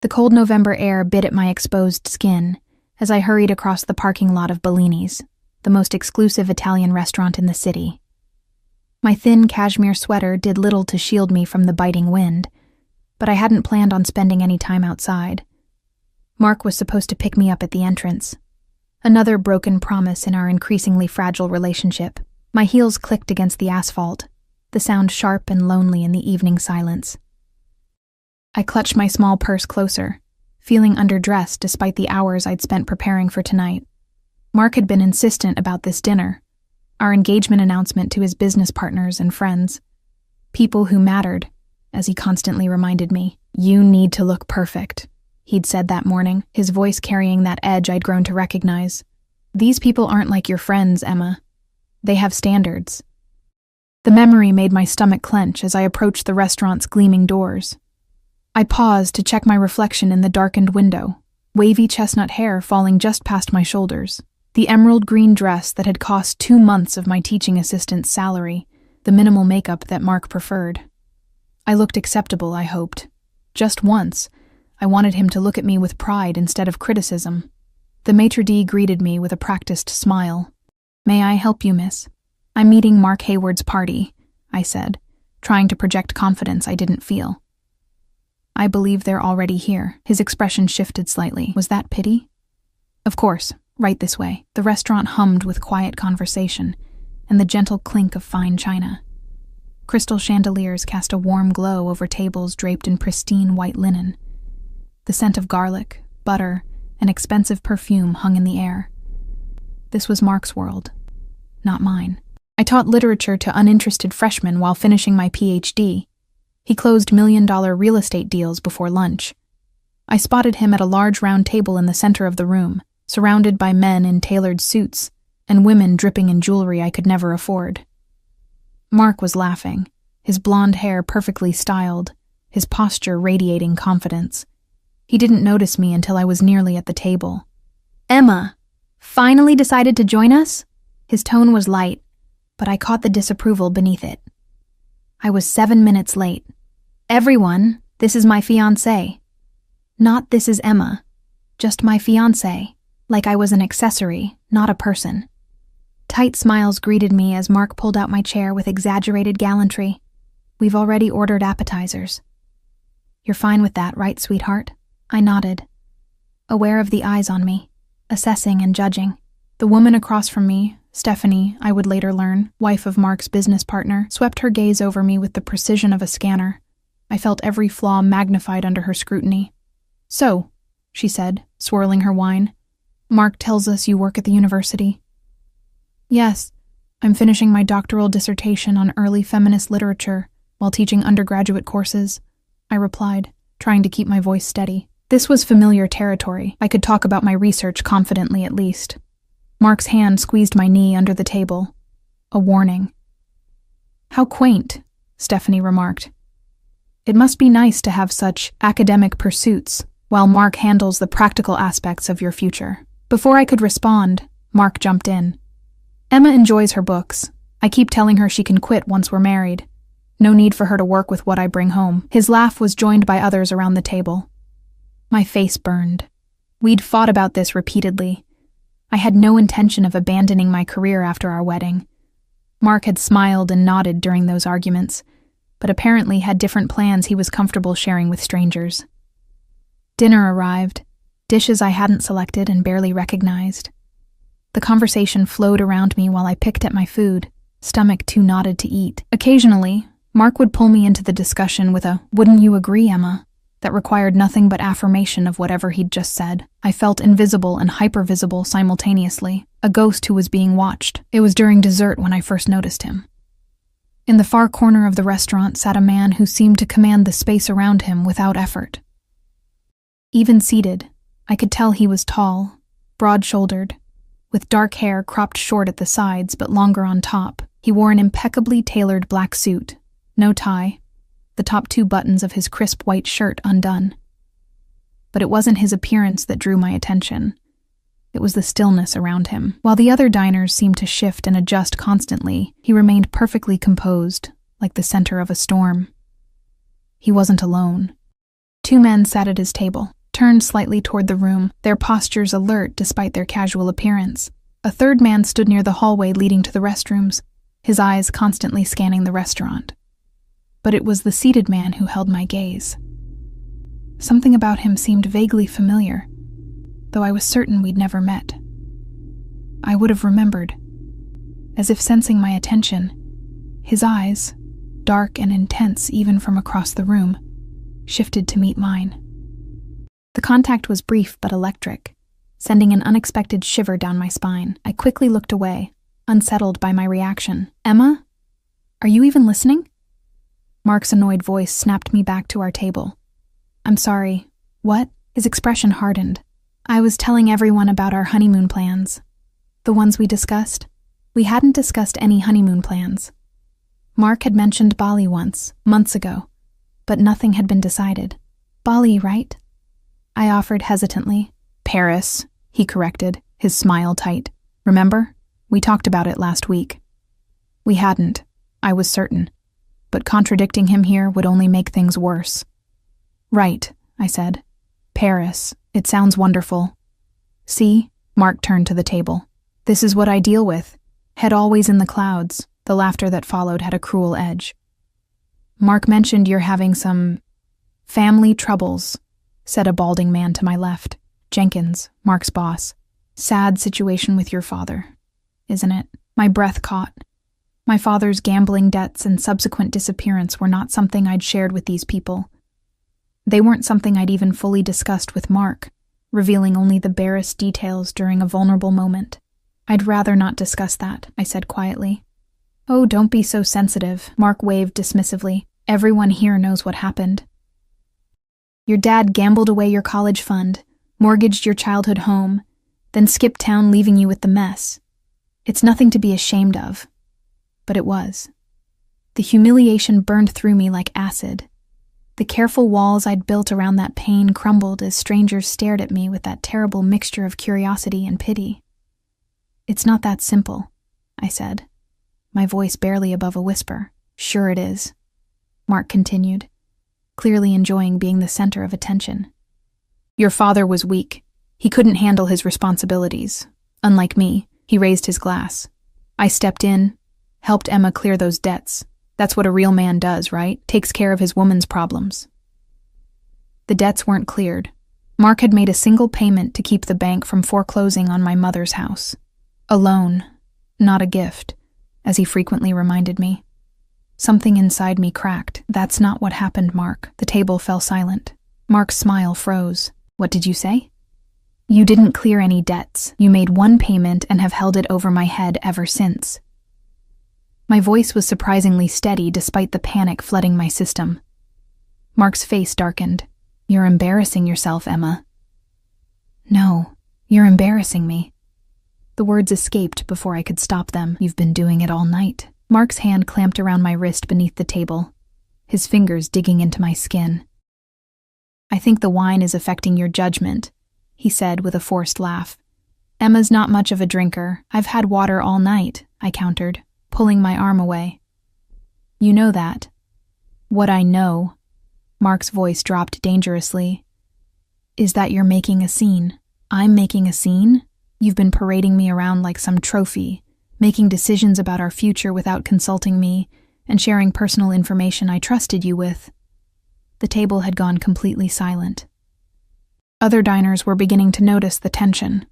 The cold November air bit at my exposed skin as I hurried across the parking lot of Bellini's, the most exclusive Italian restaurant in the city. My thin cashmere sweater did little to shield me from the biting wind, but I hadn't planned on spending any time outside. Mark was supposed to pick me up at the entrance. Another broken promise in our increasingly fragile relationship. My heels clicked against the asphalt, the sound sharp and lonely in the evening silence. I clutched my small purse closer, feeling underdressed despite the hours I'd spent preparing for tonight. Mark had been insistent about this dinner, our engagement announcement to his business partners and friends. People who mattered, as he constantly reminded me. "You need to look perfect," he'd said that morning, his voice carrying that edge I'd grown to recognize. "These people aren't like your friends, Emma. They have standards." The memory made my stomach clench as I approached the restaurant's gleaming doors. I paused to check my reflection in the darkened window, wavy chestnut hair falling just past my shoulders, the emerald green dress that had cost 2 months of my teaching assistant's salary, the minimal makeup that Mark preferred. I looked acceptable, I hoped. Just once, I wanted him to look at me with pride instead of criticism. The maitre d' greeted me with a practiced smile. "May I help you, miss? I'm meeting Mark Hayward's party," I said, trying to project confidence I didn't feel. "I believe they're already here." His expression shifted slightly. Was that pity? "Of course, right this way." The restaurant hummed with quiet conversation and the gentle clink of fine china. Crystal chandeliers cast a warm glow over tables draped in pristine white linen. The scent of garlic, butter, and expensive perfume hung in the air. This was Mark's world, not mine. I taught literature to uninterested freshmen while finishing my PhD. He closed million-dollar real estate deals before lunch. I spotted him at a large round table in the center of the room, surrounded by men in tailored suits and women dripping in jewelry I could never afford. Mark was laughing, his blonde hair perfectly styled, his posture radiating confidence. He didn't notice me until I was nearly at the table. "Emma, finally decided to join us?" His tone was light, but I caught the disapproval beneath it. I was 7 minutes late. "Everyone, this is my fiancé." Not "this is Emma," just my fiancé, like I was an accessory, not a person. Tight smiles greeted me as Mark pulled out my chair with exaggerated gallantry. "We've already ordered appetizers." "You're fine with that, right, sweetheart?" I nodded, aware of the eyes on me, assessing and judging. The woman across from me, Stephanie, I would later learn, wife of Mark's business partner, swept her gaze over me with the precision of a scanner. I felt every flaw magnified under her scrutiny. "So," she said, swirling her wine, "Mark tells us you work at the university." "Yes, I'm finishing my doctoral dissertation on early feminist literature while teaching undergraduate courses," I replied, trying to keep my voice steady. This was familiar territory. I could talk about my research confidently at least. Mark's hand squeezed my knee under the table. A warning. "How quaint," Stephanie remarked. "It must be nice to have such academic pursuits while Mark handles the practical aspects of your future." Before I could respond, Mark jumped in. "Emma enjoys her books. I keep telling her she can quit once we're married. No need for her to work with what I bring home." His laugh was joined by others around the table. My face burned. We'd fought about this repeatedly. I had no intention of abandoning my career after our wedding. Mark had smiled and nodded during those arguments, but apparently had different plans he was comfortable sharing with strangers. Dinner arrived, dishes I hadn't selected and barely recognized. The conversation flowed around me while I picked at my food, stomach too knotted to eat. Occasionally, Mark would pull me into the discussion with a "wouldn't you agree, Emma?" that required nothing but affirmation of whatever he'd just said. I felt invisible and hypervisible simultaneously, a ghost who was being watched. It was during dessert when I first noticed him. In the far corner of the restaurant sat a man who seemed to command the space around him without effort. Even seated, I could tell he was tall, broad-shouldered, with dark hair cropped short at the sides but longer on top. He wore an impeccably tailored black suit, no tie, the top 2 buttons of his crisp white shirt undone. But it wasn't his appearance that drew my attention. It was the stillness around him. While the other diners seemed to shift and adjust constantly, he remained perfectly composed, like the center of a storm. He wasn't alone. Two men sat at his table, turned slightly toward the room, their postures alert despite their casual appearance. A third man stood near the hallway leading to the restrooms, his eyes constantly scanning the restaurant. But it was the seated man who held my gaze. Something about him seemed vaguely familiar, though I was certain we'd never met. I would have remembered. As if sensing my attention, his eyes, dark and intense even from across the room, shifted to meet mine. The contact was brief but electric, sending an unexpected shiver down my spine. I quickly looked away, unsettled by my reaction. "Emma? Are you even listening?" Mark's annoyed voice snapped me back to our table. "I'm sorry. What?" His expression hardened. "I was telling everyone about our honeymoon plans. The ones we discussed? We hadn't discussed any honeymoon plans. Mark had mentioned Bali once, months ago, but nothing had been decided. Bali, right?" I offered hesitantly. "Paris," he corrected, his smile tight. "Remember? We talked about it last week." We hadn't, I was certain, but contradicting him here would only make things worse. "Right," I said. "Paris. It sounds wonderful." "See?" Mark turned to the table. "This is what I deal with. Head always in the clouds." The laughter that followed had a cruel edge. "Mark mentioned you're having some family troubles," said a balding man to my left. "Jenkins, Mark's boss. Sad situation with your father, isn't it?" My breath caught. My father's gambling debts and subsequent disappearance were not something I'd shared with these people. They weren't something I'd even fully discussed with Mark, revealing only the barest details during a vulnerable moment. "I'd rather not discuss that," I said quietly. "Oh, don't be so sensitive," Mark waved dismissively. "Everyone here knows what happened. Your dad gambled away your college fund, mortgaged your childhood home, then skipped town leaving you with the mess. It's nothing to be ashamed of." But it was. The humiliation burned through me like acid. The careful walls I'd built around that pain crumbled as strangers stared at me with that terrible mixture of curiosity and pity. "It's not that simple," I said, my voice barely above a whisper. "Sure it is," Mark continued, clearly enjoying being the center of attention. "Your father was weak. He couldn't handle his responsibilities. Unlike me," he raised his glass. "I stepped in, helped Emma clear those debts. That's what a real man does, right? Takes care of his woman's problems." The debts weren't cleared. Mark had made a single payment to keep the bank from foreclosing on my mother's house. A loan, not a gift, as he frequently reminded me. Something inside me cracked. "That's not what happened, Mark." The table fell silent. Mark's smile froze. "What did you say?" "You didn't clear any debts. You made one payment and have held it over my head ever since." My voice was surprisingly steady despite the panic flooding my system. Mark's face darkened. "You're embarrassing yourself, Emma." "No, you're embarrassing me." The words escaped before I could stop them. "You've been doing it all night." Mark's hand clamped around my wrist beneath the table, his fingers digging into my skin. "I think the wine is affecting your judgment," he said with a forced laugh. "Emma's not much of a drinker. I've had water all night," I countered, pulling my arm away. "You know that." "What I know," Mark's voice dropped dangerously, "is that you're making a scene." "I'm making a scene? You've been parading me around like some trophy, making decisions about our future without consulting me, and sharing personal information I trusted you with." The table had gone completely silent. Other diners were beginning to notice the tension.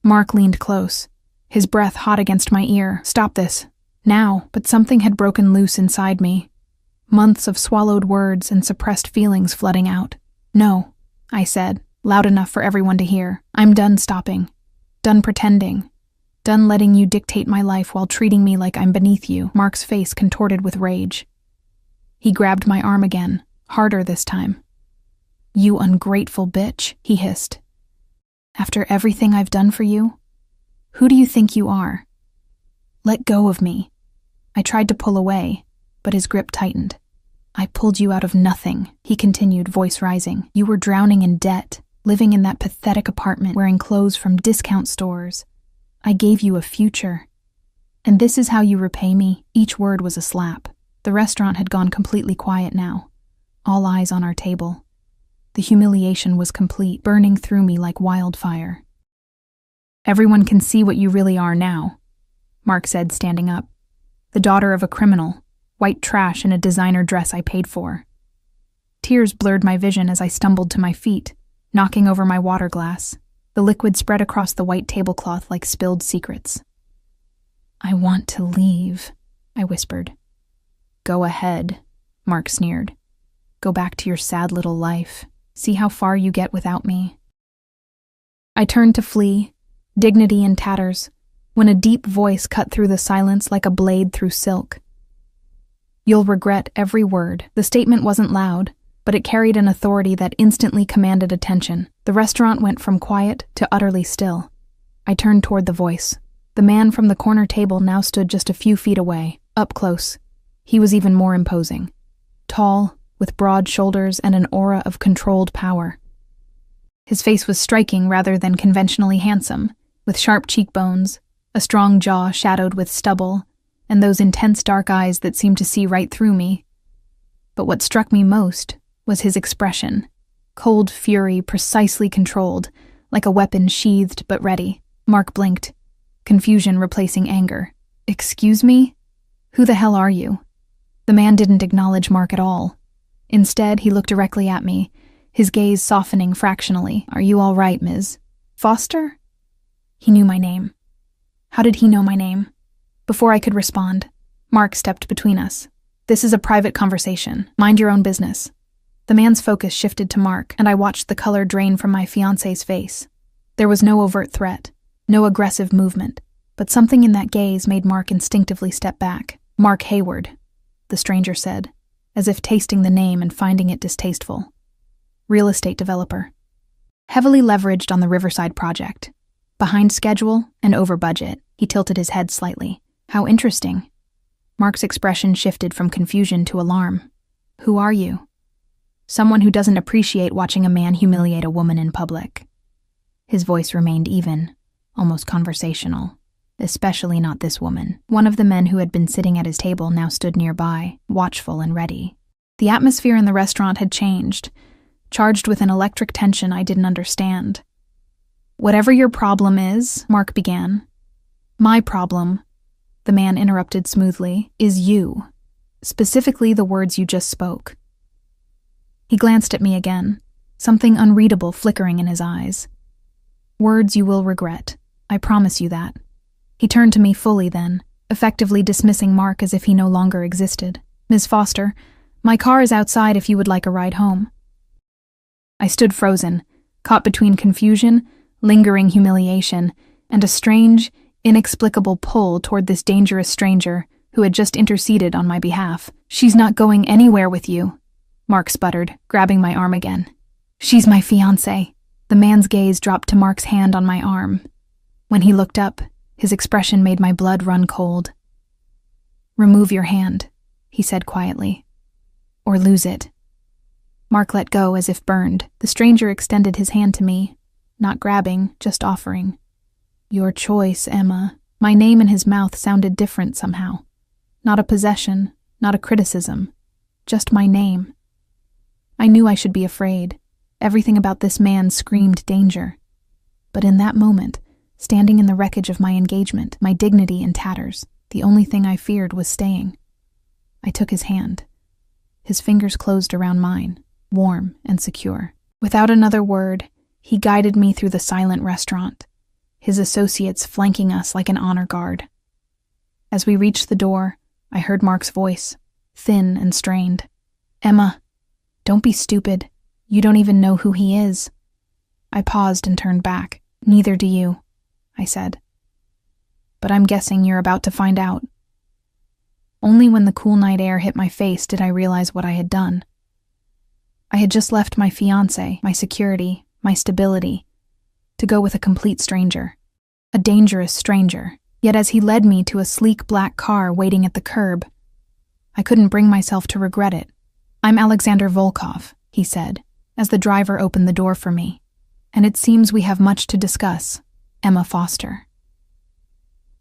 Mark leaned close, his breath hot against my ear. "Stop this. Now." But something had broken loose inside me. Months of swallowed words and suppressed feelings flooding out. "No," I said, loud enough for everyone to hear. "I'm done stopping. Done pretending. Done letting you dictate my life while treating me like I'm beneath you." Mark's face contorted with rage. He grabbed my arm again, harder this time. "You ungrateful bitch," he hissed. "After everything I've done for you? Who do you think you are? Let go of me." I tried to pull away, but his grip tightened. "I pulled you out of nothing," he continued, voice rising. "You were drowning in debt, living in that pathetic apartment, wearing clothes from discount stores. I gave you a future. And this is how you repay me?" Each word was a slap. The restaurant had gone completely quiet now, all eyes on our table. The humiliation was complete, burning through me like wildfire. "Everyone can see what you really are now," Mark said, standing up. "The daughter of a criminal, white trash in a designer dress I paid for." Tears blurred my vision as I stumbled to my feet, knocking over my water glass. The liquid spread across the white tablecloth like spilled secrets. "I want to leave," I whispered. "Go ahead," Mark sneered. "Go back to your sad little life. See how far you get without me." I turned to flee, dignity in tatters, when a deep voice cut through the silence like a blade through silk. "You'll regret every word." The statement wasn't loud, but it carried an authority that instantly commanded attention. The restaurant went from quiet to utterly still. I turned toward the voice. The man from the corner table now stood just a few feet away, up close. He was even more imposing. Tall, with broad shoulders and an aura of controlled power. His face was striking rather than conventionally handsome, with sharp cheekbones, a strong jaw shadowed with stubble, and those intense dark eyes that seemed to see right through me. But what struck me most was his expression. Cold fury precisely controlled, like a weapon sheathed but ready. Mark blinked, confusion replacing anger. "Excuse me? Who the hell are you?" The man didn't acknowledge Mark at all. Instead, he looked directly at me, his gaze softening fractionally. "Are you all right, Ms. Foster?" He knew my name. How did he know my name? Before I could respond, Mark stepped between us. "This is a private conversation. Mind your own business." The man's focus shifted to Mark, and I watched the color drain from my fiancé's face. There was no overt threat, no aggressive movement, but something in that gaze made Mark instinctively step back. "Mark Hayward," the stranger said, as if tasting the name and finding it distasteful. "Real estate developer. Heavily leveraged on the Riverside project. Behind schedule and over budget." He tilted his head slightly. "How interesting." Mark's expression shifted from confusion to alarm. "Who are you?" "Someone who doesn't appreciate watching a man humiliate a woman in public." His voice remained even, almost conversational. "Especially not this woman." One of the men who had been sitting at his table now stood nearby, watchful and ready. The atmosphere in the restaurant had changed, charged with an electric tension I didn't understand. "Whatever your problem is," Mark began. "My problem," the man interrupted smoothly, "is you. Specifically the words you just spoke." He glanced at me again, something unreadable flickering in his eyes. "Words you will regret. I promise you that." He turned to me fully then, effectively dismissing Mark as if he no longer existed. "Ms. Foster, my car is outside if you would like a ride home." I stood frozen, caught between confusion, lingering humiliation, and a strange, inexplicable pull toward this dangerous stranger who had just interceded on my behalf. "She's not going anywhere with you," Mark sputtered, grabbing my arm again. "She's my fiancé." The man's gaze dropped to Mark's hand on my arm. When he looked up, his expression made my blood run cold. "Remove your hand," he said quietly, "or lose it." Mark let go as if burned. The stranger extended his hand to me, not grabbing, just offering. "Your choice, Emma." My name in his mouth sounded different somehow. Not a possession, not a criticism, just my name. I knew I should be afraid. Everything about this man screamed danger. But in that moment, standing in the wreckage of my engagement, my dignity in tatters, the only thing I feared was staying. I took his hand. His fingers closed around mine, warm and secure. Without another word, he guided me through the silent restaurant, his associates flanking us like an honor guard. As we reached the door, I heard Mark's voice, thin and strained. "Emma, don't be stupid. You don't even know who he is." I paused and turned back. "Neither do you," I said. "But I'm guessing you're about to find out." Only when the cool night air hit my face did I realize what I had done. I had just left my fiancé, my security, my stability, to go with a complete stranger. A dangerous stranger. Yet as he led me to a sleek black car waiting at the curb, I couldn't bring myself to regret it. "I'm Alexander Volkov," he said, as the driver opened the door for me. "And it seems we have much to discuss, Emma Foster."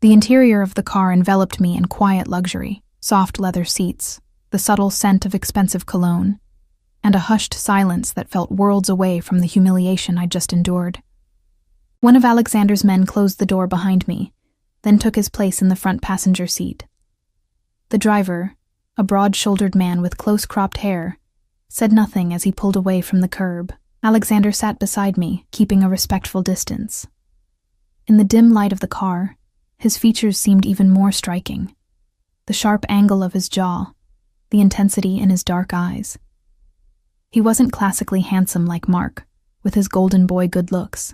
The interior of the car enveloped me in quiet luxury, soft leather seats, the subtle scent of expensive cologne. and a hushed silence that felt worlds away from the humiliation I'd just endured. One of Alexander's men closed the door behind me, then took his place in the front passenger seat. The driver, a broad-shouldered man with close-cropped hair, said nothing as he pulled away from the curb. Alexander sat beside me, keeping a respectful distance. In the dim light of the car, his features seemed even more striking. The sharp angle of his jaw, the intensity in his dark eyes. He wasn't classically handsome like Mark, with his golden boy good looks.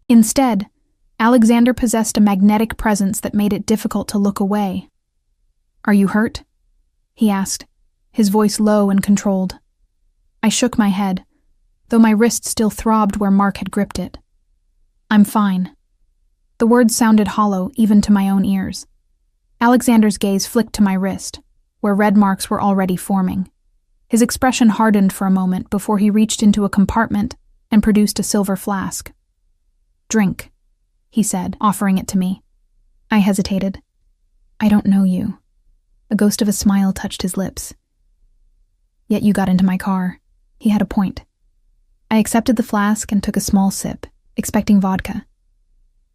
Instead, Alexander possessed a magnetic presence that made it difficult to look away. "Are you hurt?" he asked, his voice low and controlled. I shook my head, though my wrist still throbbed where Mark had gripped it. "I'm fine." The words sounded hollow even to my own ears. Alexander's gaze flicked to my wrist, where red marks were already forming. His expression hardened for a moment before he reached into a compartment and produced a silver flask. "Drink," he said, offering it to me. I hesitated. "I don't know you." A ghost of a smile touched his lips. "Yet you got into my car." He had a point. I accepted the flask and took a small sip, expecting vodka.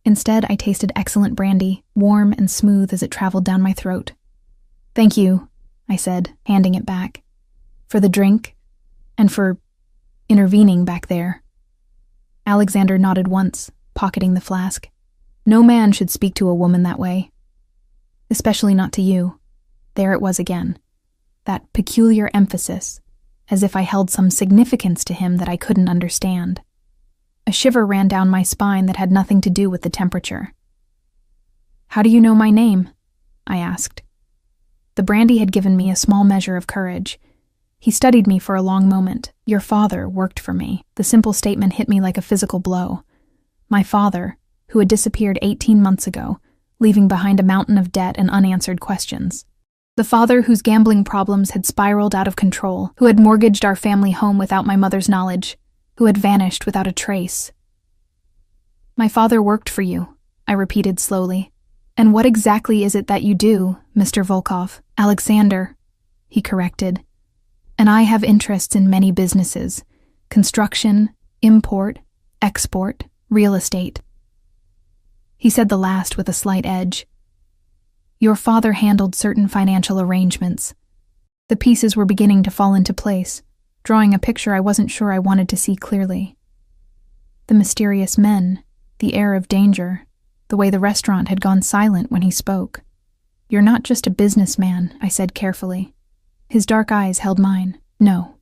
Instead, I tasted excellent brandy, warm and smooth as it traveled down my throat. "Thank you," I said, handing it back. "For the drink, and for intervening back there." Alexander nodded once, pocketing the flask. "No man should speak to a woman that way. Especially not to you." There it was again, that peculiar emphasis, as if I held some significance to him that I couldn't understand. A shiver ran down my spine that had nothing to do with the temperature. "How do you know my name?" I asked. The brandy had given me a small measure of courage. He studied me for a long moment. "Your father worked for me." The simple statement hit me like a physical blow. My father, who had disappeared 18 months ago, leaving behind a mountain of debt and unanswered questions. The father whose gambling problems had spiraled out of control, who had mortgaged our family home without my mother's knowledge, who had vanished without a trace. "My father worked for you," I repeated slowly. "And what exactly is it that you do, Mr. Volkov?" "Alexander," he corrected. "And I have interests in many businesses: construction, import, export, real estate." He said the last with a slight edge. "Your father handled certain financial arrangements." The pieces were beginning to fall into place, drawing a picture I wasn't sure I wanted to see clearly. The mysterious men, the air of danger, the way the restaurant had gone silent when he spoke. "You're not just a businessman," I said carefully. His dark eyes held mine. "No."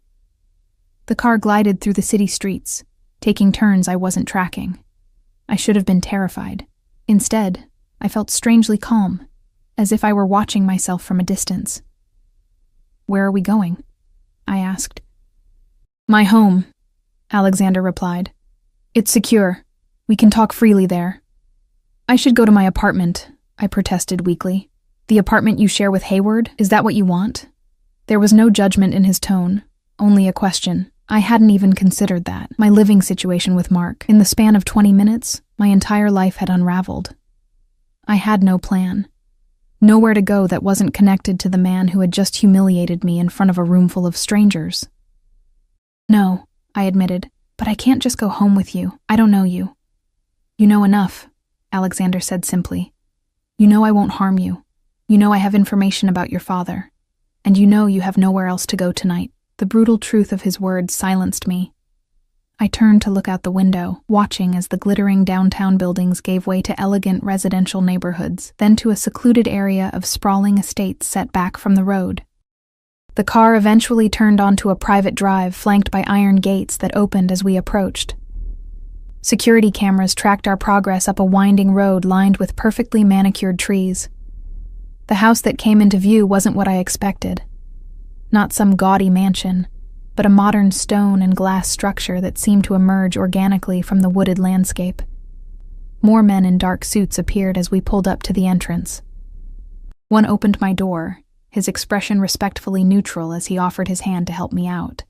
The car glided through the city streets, taking turns I wasn't tracking. I should have been terrified. Instead, I felt strangely calm, as if I were watching myself from a distance. "Where are we going?" I asked. "My home," Alexander replied. "It's secure. We can talk freely there." "I should go to my apartment," I protested weakly. "The apartment you share with Hayward? Is that what you want?" There was no judgment in his tone, only a question. I hadn't even considered that. My living situation with Mark. In the span of 20 minutes, my entire life had unraveled. I had no plan. Nowhere to go that wasn't connected to the man who had just humiliated me in front of a room full of strangers. "No," I admitted, "but I can't just go home with you. I don't know you." "You know enough," Alexander said simply. "You know I won't harm you. You know I have information about your father. And you know you have nowhere else to go tonight." The brutal truth of his words silenced me. I turned to look out the window, watching as the glittering downtown buildings gave way to elegant residential neighborhoods, then to a secluded area of sprawling estates set back from the road. The car eventually turned onto a private drive flanked by iron gates that opened as we approached. Security cameras tracked our progress up a winding road lined with perfectly manicured trees. The house that came into view wasn't what I expected. Not some gaudy mansion, but a modern stone and glass structure that seemed to emerge organically from the wooded landscape. More men in dark suits appeared as we pulled up to the entrance. One opened my door, his expression respectfully neutral as he offered his hand to help me out.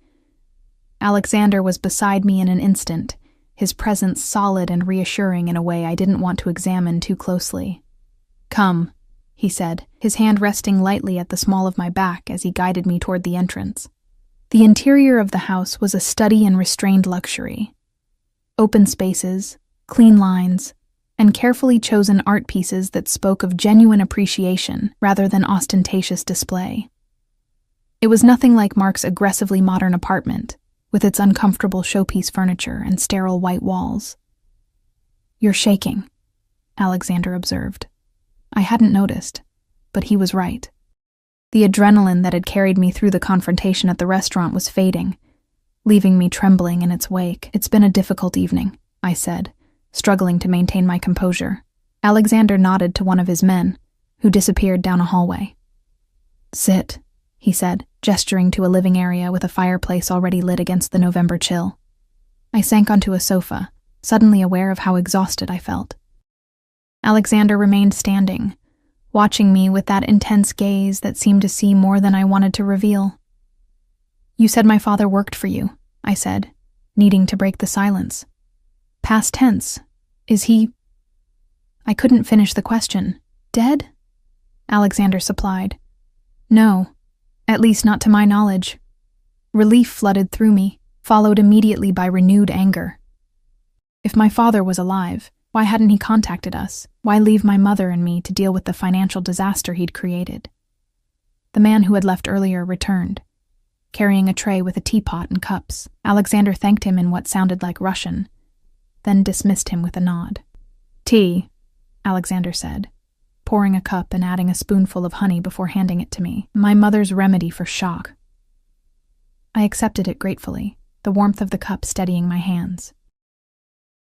Alexander was beside me in an instant, his presence solid and reassuring in a way I didn't want to examine too closely. "Come," he said, his hand resting lightly at the small of my back as he guided me toward the entrance. The interior of the house was a study in restrained luxury. Open spaces, clean lines, and carefully chosen art pieces that spoke of genuine appreciation rather than ostentatious display. It was nothing like Mark's aggressively modern apartment, with its uncomfortable showpiece furniture and sterile white walls. "You're shaking," Alexander observed. I hadn't noticed, but he was right. The adrenaline that had carried me through the confrontation at the restaurant was fading, leaving me trembling in its wake. "It's been a difficult evening," I said, struggling to maintain my composure. Alexander nodded to one of his men, who disappeared down a hallway. "Sit," he said, gesturing to a living area with a fireplace already lit against the November chill. I sank onto a sofa, suddenly aware of how exhausted I felt. Alexander remained standing, watching me with that intense gaze that seemed to see more than I wanted to reveal. "You said my father worked for you," I said, needing to break the silence. "Past tense. Is he—" I couldn't finish the question. "Dead?" Alexander supplied. "No, at least not to my knowledge." Relief flooded through me, followed immediately by renewed anger. If my father was alive, why hadn't he contacted us? Why leave my mother and me to deal with the financial disaster he'd created? The man who had left earlier returned, carrying a tray with a teapot and cups. Alexander thanked him in what sounded like Russian, then dismissed him with a nod. "Tea," Alexander said, pouring a cup and adding a spoonful of honey before handing it to me. "My mother's remedy for shock." I accepted it gratefully, the warmth of the cup steadying my hands.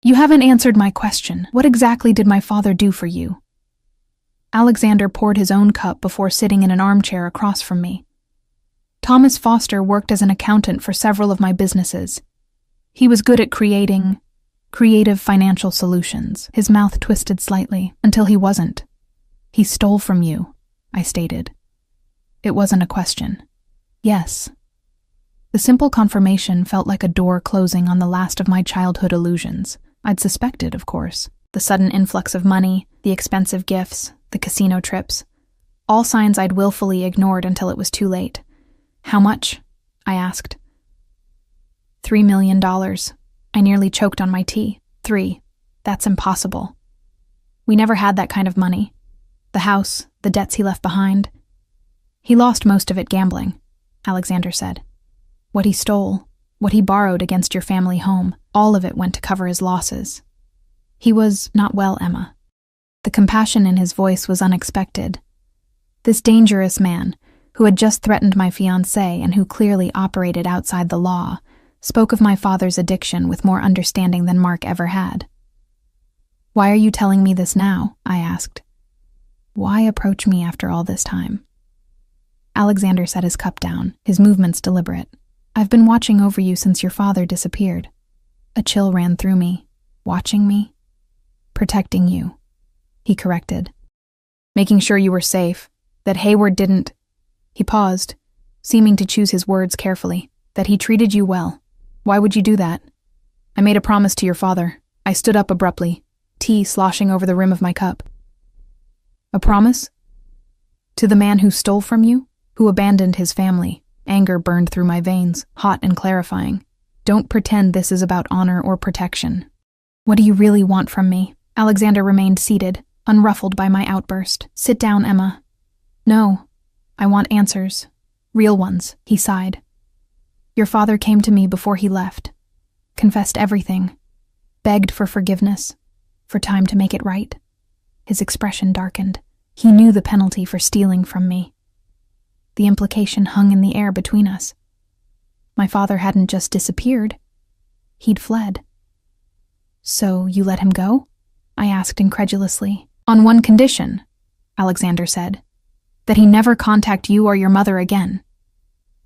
"You haven't answered my question. What exactly did my father do for you?" Alexander poured his own cup before sitting in an armchair across from me. "Thomas Foster worked as an accountant for several of my businesses. He was good at creating creative financial solutions." His mouth twisted slightly, until he wasn't. "He stole from you," I stated. It wasn't a question. Yes. The simple confirmation felt like a door closing on the last of my childhood illusions. I'd suspected, of course. The sudden influx of money, the expensive gifts, the casino trips. All signs I'd willfully ignored until it was too late. "How much?" I asked. $3 million. I nearly choked on my tea. 3. That's impossible. We never had that kind of money. The house, the debts he left behind. He lost most of it gambling, Alexander said. What he stole, what he borrowed against your family home, all of it went to cover his losses. He was not well, Emma. The compassion in his voice was unexpected. This dangerous man, who had just threatened my fiancé and who clearly operated outside the law, spoke of my father's addiction with more understanding than Mark ever had. "Why are you telling me this now?" I asked. "Why approach me after all this time?" Alexander set his cup down, his movements deliberate. "I've been watching over you since your father disappeared." A chill ran through me. "Watching me?" "Protecting you," he corrected. "Making sure you were safe, that Hayward didn't—" He paused, seeming to choose his words carefully. "That he treated you well. Why would you do that?" "I made a promise to your father." I stood up abruptly, tea sloshing over the rim of my cup. "A promise? To the man who stole from you? Who abandoned his family?" Anger burned through my veins, hot and clarifying. "Don't pretend this is about honor or protection." "What do you really want from me?" Alexander remained seated, unruffled by my outburst. "Sit down, Emma." "No, I want answers. Real ones," he sighed. "Your father came to me before he left, confessed everything, begged for forgiveness, for time to make it right." His expression darkened. He knew the penalty for stealing from me. The implication hung in the air between us. My father hadn't just disappeared. He'd fled. "So you let him go?" I asked incredulously. "On one condition," Alexander said. "That he never contact you or your mother again.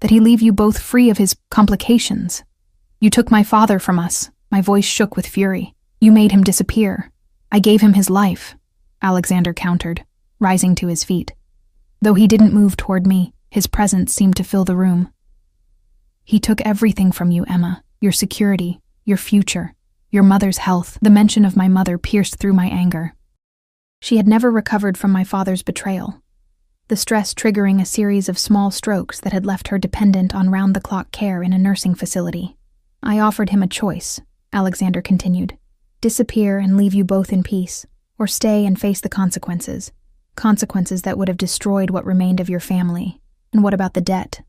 That he leave you both free of his complications. You took my father from us." My voice shook with fury. "You made him disappear. I gave him his life," Alexander countered, rising to his feet. Though he didn't move toward me, his presence seemed to fill the room. "He took everything from you, Emma. Your security, your future, your mother's health." The mention of my mother pierced through my anger. She had never recovered from my father's betrayal. the stress triggering a series of small strokes that had left her dependent on round-the-clock care in a nursing facility. I offered him a choice, Alexander continued. Disappear and leave you both in peace, or stay and face the consequences. Consequences that would have destroyed what remained of your family. And what about the debt?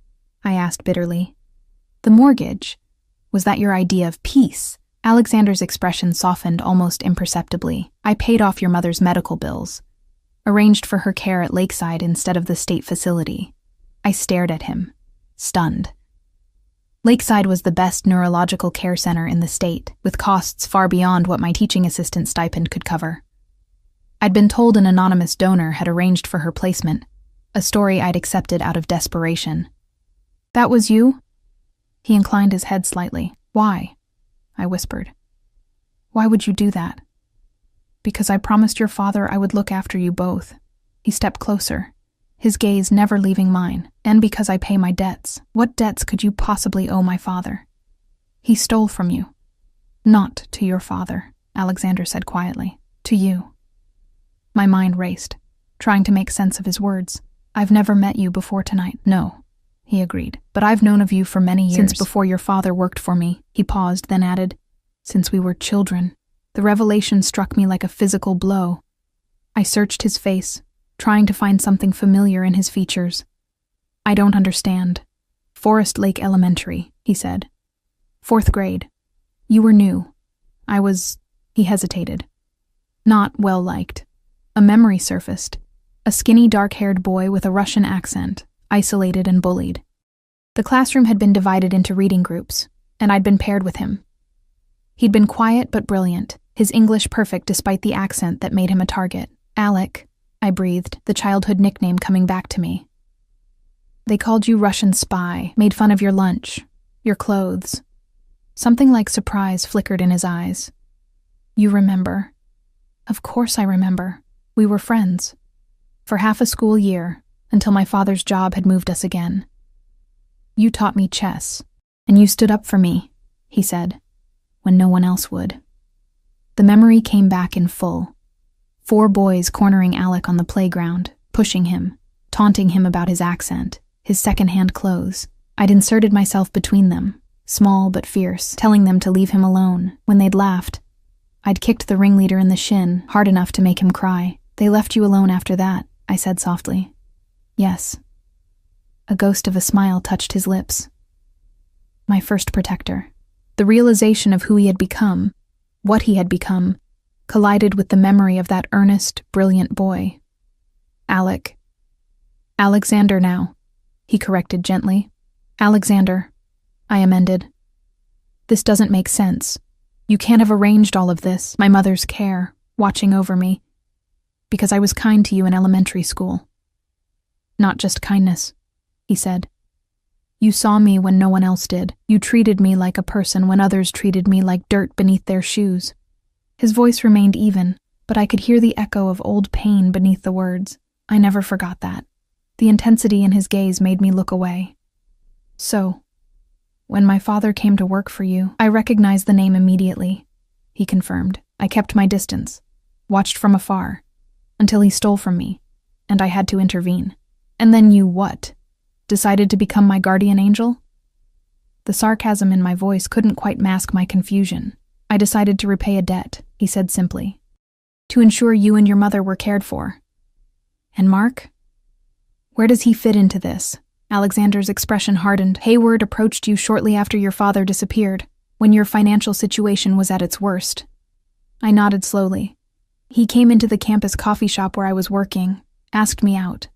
I asked bitterly. The mortgage? Was that your idea of peace? Alexander's expression softened almost imperceptibly. I paid off your mother's medical bills. Arranged for her care at Lakeside instead of the state facility. I stared at him, stunned. Lakeside was the best neurological care center in the state, with costs far beyond what my teaching assistant stipend could cover. I'd been told an anonymous donor had arranged for her placement, a story I'd accepted out of desperation. That was you? He inclined his head slightly. Why? I whispered. Why would you do that? Because I promised your father I would look after you both. He stepped closer, his gaze never leaving mine, and because I pay my debts. What debts could you possibly owe my father? He stole from you. Not to your father, Alexander said quietly. To you. My mind raced, trying to make sense of his words. I've never met you before tonight. No, he agreed. But I've known of you for many years. Since before your father worked for me. He paused, then added, since we were children. The revelation struck me like a physical blow. I searched his face, trying to find something familiar in his features. I don't understand. Forest Lake Elementary, he said. 4th grade. You were new. He hesitated. Not well-liked. A memory surfaced. A skinny, dark-haired boy with a Russian accent, isolated and bullied. The classroom had been divided into reading groups, and I'd been paired with him. He'd been quiet but brilliant, his English perfect despite the accent that made him a target. Alec, I breathed, the childhood nickname coming back to me. They called you Russian spy, made fun of your lunch, your clothes. Something like surprise flickered in his eyes. You remember? Of course I remember. We were friends. For half a school year, until my father's job had moved us again. You taught me chess, and you stood up for me, he said, when no one else would. The memory came back in full. 4 boys cornering Alec on the playground, pushing him, taunting him about his accent, his second-hand clothes. I'd inserted myself between them, small but fierce, telling them to leave him alone. When they'd laughed, I'd kicked the ringleader in the shin, hard enough to make him cry. They left you alone after that, I said softly. Yes. A ghost of a smile touched his lips. My first protector. The realization of who he had become, what he had become, collided with the memory of that earnest, brilliant boy. Alexander now, he corrected gently. Alexander, I amended. This doesn't make sense. You can't have arranged all of this, my mother's care, watching over me, because I was kind to you in elementary school. Not just kindness, he said. You saw me when no one else did. You treated me like a person when others treated me like dirt beneath their shoes. His voice remained even, but I could hear the echo of old pain beneath the words. I never forgot that. The intensity in his gaze made me look away. So, when my father came to work for you, I recognized the name immediately, he confirmed. I kept my distance, watched from afar, until he stole from me, and I had to intervene. And then you what? Decided to become my guardian angel? The sarcasm in my voice couldn't quite mask my confusion. I decided to repay a debt, he said simply. To ensure you and your mother were cared for. And Mark? Where does he fit into this? Alexander's expression hardened. Hayward approached you shortly after your father disappeared, when your financial situation was at its worst. I nodded slowly. He came into the campus coffee shop where I was working, asked me out.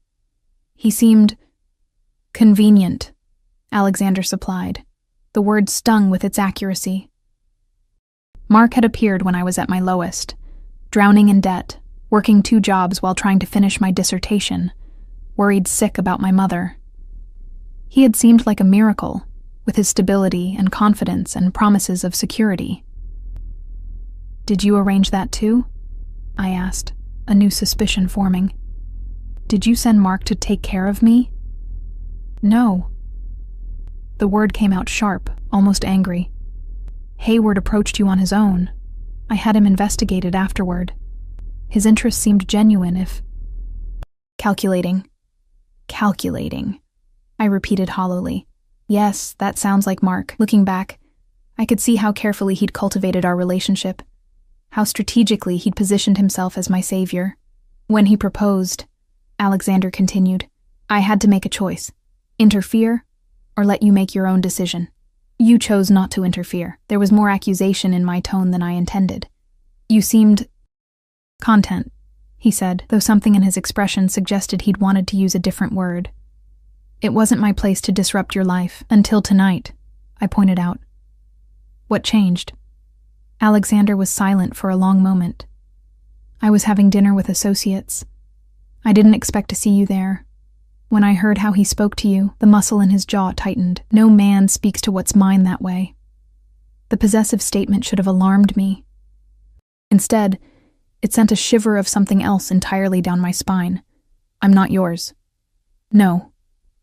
He seemed convenient, Alexander supplied. The word stung with its accuracy. Mark had appeared when I was at my lowest, drowning in debt, working 2 jobs while trying to finish my dissertation, worried sick about my mother. He had seemed like a miracle, with his stability and confidence and promises of security. Did you arrange that too? I asked, a new suspicion forming. Did you send Mark to take care of me? No. The word came out sharp, almost angry. Hayward approached you on his own. I had him investigated afterward. His interest seemed genuine if... Calculating. Calculating, I repeated hollowly. Yes, that sounds like Mark. Looking back, I could see how carefully he'd cultivated our relationship, how strategically he'd positioned himself as my savior. When he proposed, Alexander continued, I had to make a choice. Interfere, or let you make your own decision. You chose not to interfere. There was more accusation in my tone than I intended. You seemed content, he said, though something in his expression suggested he'd wanted to use a different word. It wasn't my place to disrupt your life, until tonight, I pointed out. What changed? Alexander was silent for a long moment. I was having dinner with associates. I didn't expect to see you there. When I heard how he spoke to you, the muscle in his jaw tightened. No man speaks to what's mine that way. The possessive statement should have alarmed me. Instead, it sent a shiver of something else entirely down my spine. I'm not yours. No,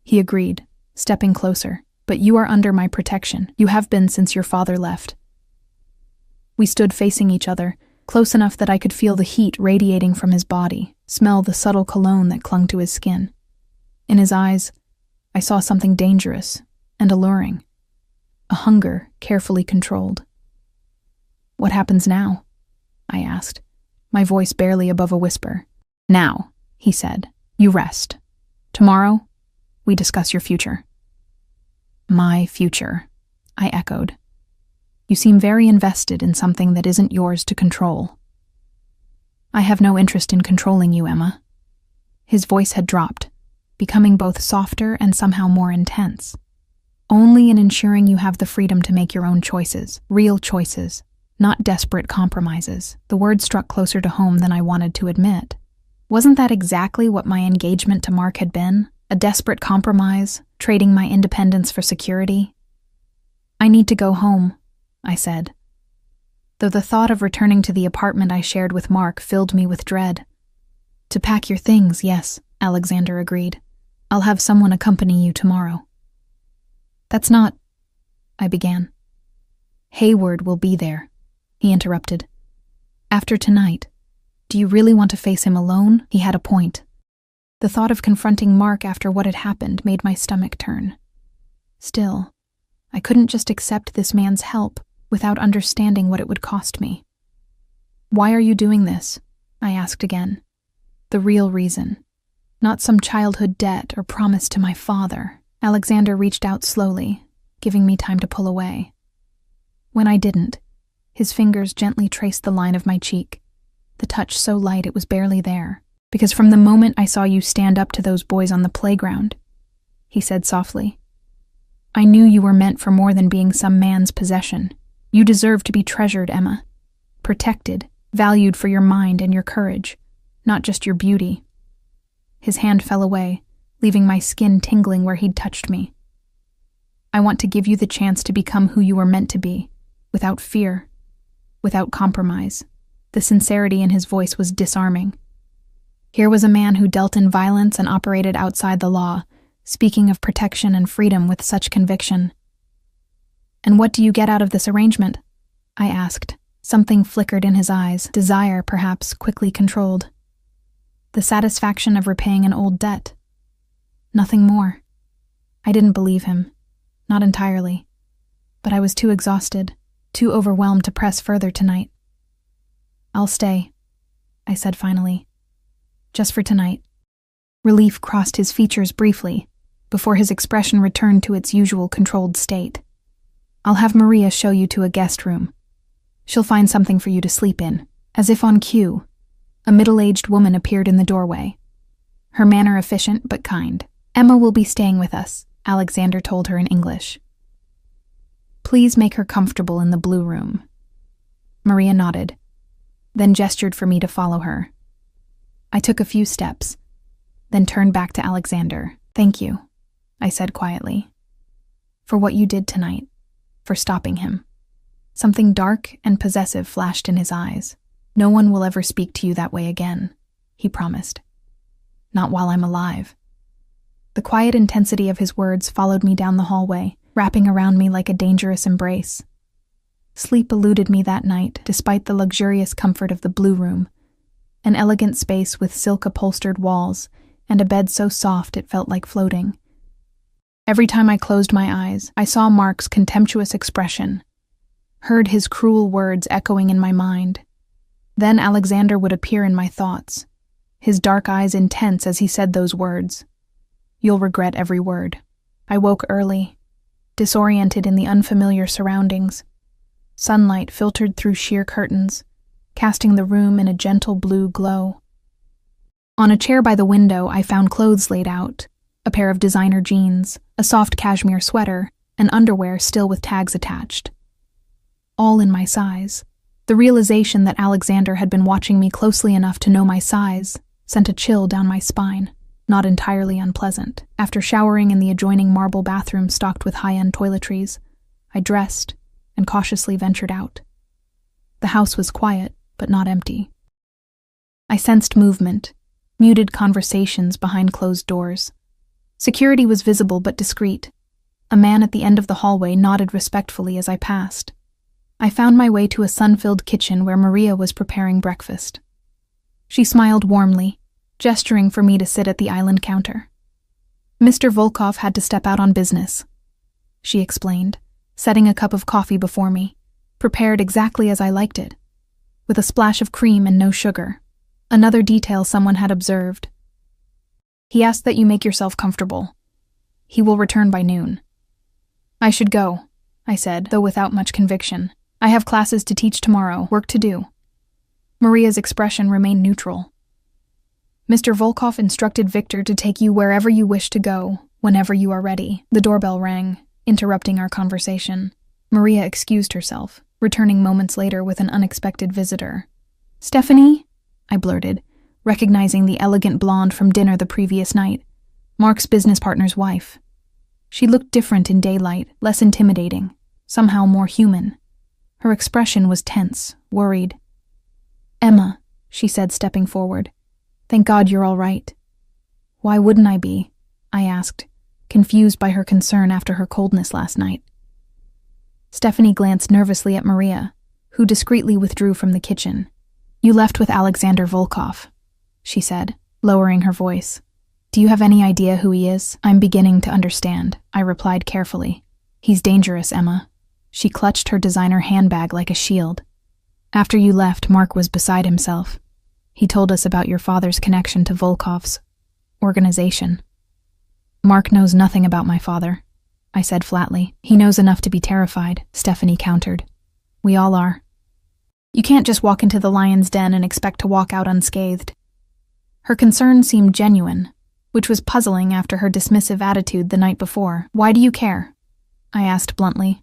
he agreed, stepping closer. But you are under my protection. You have been since your father left. We stood facing each other, close enough that I could feel the heat radiating from his body, smell the subtle cologne that clung to his skin. In his eyes, I saw something dangerous and alluring, a hunger carefully controlled. What happens now? I asked, my voice barely above a whisper. Now, he said, you rest. Tomorrow, we discuss your future. My future, I echoed. You seem very invested in something that isn't yours to control. I have no interest in controlling you, Emma. His voice had dropped, becoming both softer and somehow more intense. Only in ensuring you have the freedom to make your own choices, real choices, not desperate compromises. The word struck closer to home than I wanted to admit. Wasn't that exactly what my engagement to Mark had been? A desperate compromise, trading my independence for security? I need to go home, I said, though the thought of returning to the apartment I shared with Mark filled me with dread. To pack your things, yes, Alexander agreed. I'll have someone accompany you tomorrow. That's not, I began. Hayward will be there, he interrupted. After tonight, do you really want to face him alone? He had a point. The thought of confronting Mark after what had happened made my stomach turn. Still, I couldn't just accept this man's help without understanding what it would cost me. Why are you doing this? I asked again. The real reason. Not some childhood debt or promise to my father. Alexander reached out slowly, giving me time to pull away. When I didn't, his fingers gently traced the line of my cheek, the touch so light it was barely there. Because from the moment I saw you stand up to those boys on the playground, he said softly, I knew you were meant for more than being some man's possession. You deserve to be treasured, Emma. Protected, valued for your mind and your courage, not just your beauty. His hand fell away, leaving my skin tingling where he'd touched me. I want to give you the chance to become who you were meant to be, without fear, without compromise. The sincerity in his voice was disarming. Here was a man who dealt in violence and operated outside the law, speaking of protection and freedom with such conviction. And what do you get out of this arrangement? I asked. Something flickered in his eyes, desire perhaps quickly controlled. The satisfaction of repaying an old debt. Nothing more. I didn't believe him. Not entirely. But I was too exhausted, too overwhelmed to press further tonight. I'll stay, I said finally. Just for tonight. Relief crossed his features briefly, before his expression returned to its usual controlled state. I'll have Maria show you to a guest room. She'll find something for you to sleep in. As if on cue, a middle-aged woman appeared in the doorway. Her manner efficient but kind. Emma will be staying with us, Alexander told her in English. Please make her comfortable in the blue room. Maria nodded, then gestured for me to follow her. I took a few steps, then turned back to Alexander. Thank you, I said quietly, for what you did tonight, for stopping him. Something dark and possessive flashed in his eyes. No one will ever speak to you that way again, he promised. Not while I'm alive. The quiet intensity of his words followed me down the hallway, wrapping around me like a dangerous embrace. Sleep eluded me that night, despite the luxurious comfort of the blue room, an elegant space with silk-upholstered walls and a bed so soft it felt like floating. Every time I closed my eyes, I saw Mark's contemptuous expression, heard his cruel words echoing in my mind. Then Alexander would appear in my thoughts, his dark eyes intense as he said those words. You'll regret every word. I woke early, disoriented in the unfamiliar surroundings. Sunlight filtered through sheer curtains, casting the room in a gentle blue glow. On a chair by the window, I found clothes laid out, a pair of designer jeans, a soft cashmere sweater, and underwear still with tags attached. All in my size. The realization that Alexander had been watching me closely enough to know my size sent a chill down my spine, not entirely unpleasant. After showering in the adjoining marble bathroom stocked with high-end toiletries, I dressed and cautiously ventured out. The house was quiet, but not empty. I sensed movement, muted conversations behind closed doors. Security was visible but discreet. A man at the end of the hallway nodded respectfully as I passed. I found my way to a sun-filled kitchen where Maria was preparing breakfast. She smiled warmly, gesturing for me to sit at the island counter. Mr. Volkov had to step out on business, she explained, setting a cup of coffee before me, prepared exactly as I liked it, with a splash of cream and no sugar, another detail someone had observed. He asked that you make yourself comfortable. He will return by noon. I should go, I said, though without much conviction. I have classes to teach tomorrow, work to do. Maria's expression remained neutral. Mr. Volkov instructed Victor to take you wherever you wish to go, whenever you are ready. The doorbell rang, interrupting our conversation. Maria excused herself, returning moments later with an unexpected visitor. Stephanie? I blurted, recognizing the elegant blonde from dinner the previous night, Mark's business partner's wife. She looked different in daylight, less intimidating, somehow more human. Her expression was tense, worried. Emma, she said, stepping forward. Thank God you're all right. Why wouldn't I be? I asked, confused by her concern after her coldness last night. Stephanie glanced nervously at Maria, who discreetly withdrew from the kitchen. You left with Alexander Volkov, she said, lowering her voice. Do you have any idea who he is? I'm beginning to understand, I replied carefully. He's dangerous, Emma. She clutched her designer handbag like a shield. After you left, Mark was beside himself. He told us about your father's connection to Volkov's organization. Mark knows nothing about my father, I said flatly. He knows enough to be terrified, Stephanie countered. We all are. You can't just walk into the lion's den and expect to walk out unscathed. Her concern seemed genuine, which was puzzling after her dismissive attitude the night before. Why do you care? I asked bluntly.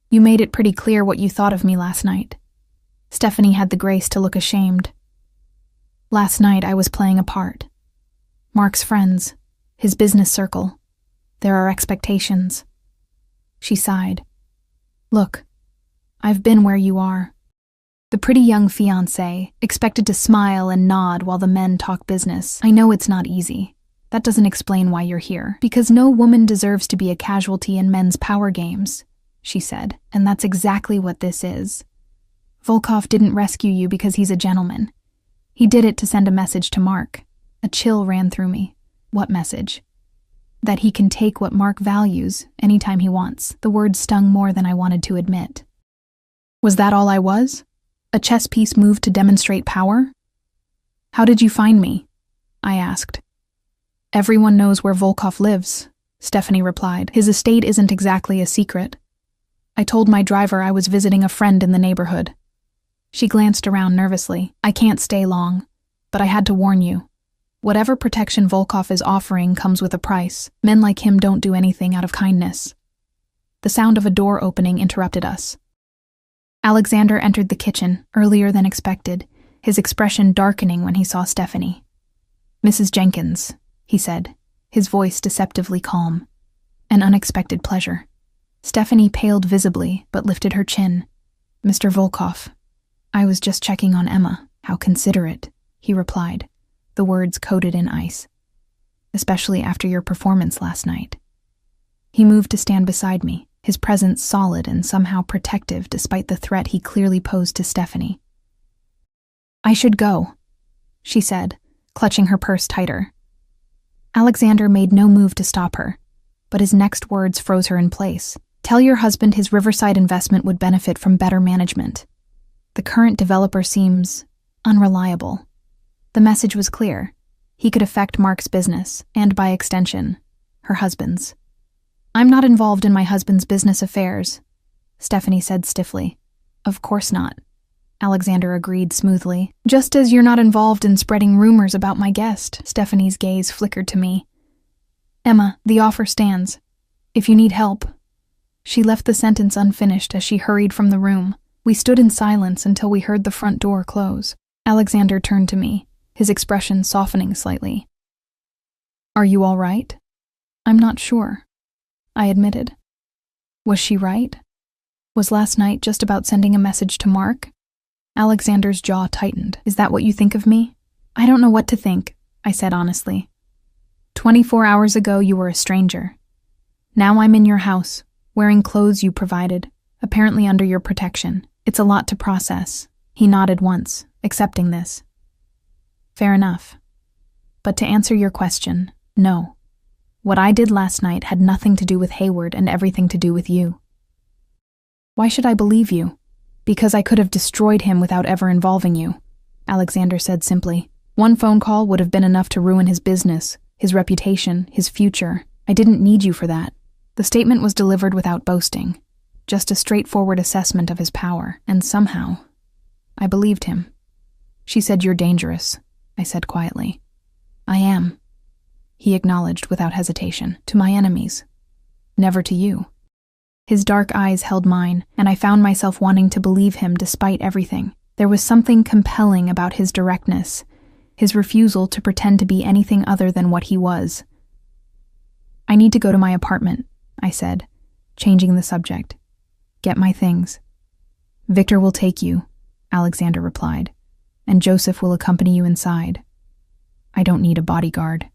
You made it pretty clear what you thought of me last night. Stephanie had the grace to look ashamed. Last night I was playing a part. Mark's friends, his business circle. There are expectations. She sighed. Look, I've been where you are. The pretty young fiancé, expected to smile and nod while the men talk business. I know it's not easy. That doesn't explain why you're here. Because no woman deserves to be a casualty in men's power games, she said, and that's exactly what this is. Volkov didn't rescue you because he's a gentleman. He did it to send a message to Mark. A chill ran through me. What message? That he can take what Mark values anytime he wants. The words stung more than I wanted to admit. Was that all I was? A chess piece moved to demonstrate power? How did you find me? I asked. Everyone knows where Volkov lives, Stephanie replied. His estate isn't exactly a secret. I told my driver I was visiting a friend in the neighborhood. She glanced around nervously. I can't stay long, but I had to warn you. Whatever protection Volkov is offering comes with a price. Men like him don't do anything out of kindness. The sound of a door opening interrupted us. Alexander entered the kitchen earlier than expected, his expression darkening when he saw Stephanie. Mrs. Jenkins, he said, his voice deceptively calm. An unexpected pleasure. Stephanie paled visibly, but lifted her chin. Mr. Volkov, I was just checking on Emma. How considerate, he replied, the words coated in ice. Especially after your performance last night. He moved to stand beside me, his presence solid and somehow protective despite the threat he clearly posed to Stephanie. I should go, she said, clutching her purse tighter. Alexander made no move to stop her, but his next words froze her in place. Tell your husband his Riverside investment would benefit from better management. The current developer seems unreliable. The message was clear. He could affect Mark's business, and by extension, her husband's. I'm not involved in my husband's business affairs, Stephanie said stiffly. Of course not, Alexander agreed smoothly. Just as you're not involved in spreading rumors about my guest, Stephanie's gaze flickered to me. Emma, the offer stands. If you need help. She left the sentence unfinished as she hurried from the room. We stood in silence until we heard the front door close. Alexander turned to me, his expression softening slightly. Are you all right? I'm not sure, I admitted. Was she right? Was last night just about sending a message to Mark? Alexander's jaw tightened. Is that what you think of me? I don't know what to think, I said honestly. 24 hours ago you were a stranger. Now I'm in your house, wearing clothes you provided, apparently under your protection. It's a lot to process. He nodded once, accepting this. Fair enough. But to answer your question, no. What I did last night had nothing to do with Hayward and everything to do with you. Why should I believe you? Because I could have destroyed him without ever involving you, Alexander said simply. One phone call would have been enough to ruin his business, his reputation, his future. I didn't need you for that. The statement was delivered without boasting, just a straightforward assessment of his power, and somehow, I believed him. She said, you're dangerous, I said quietly. I am, he acknowledged without hesitation, to my enemies, never to you. His dark eyes held mine, and I found myself wanting to believe him despite everything. There was something compelling about his directness, his refusal to pretend to be anything other than what he was. I need to go to my apartment, I said, changing the subject. Get my things. Victor will take you, Alexander replied, and Joseph will accompany you inside. I don't need a bodyguard.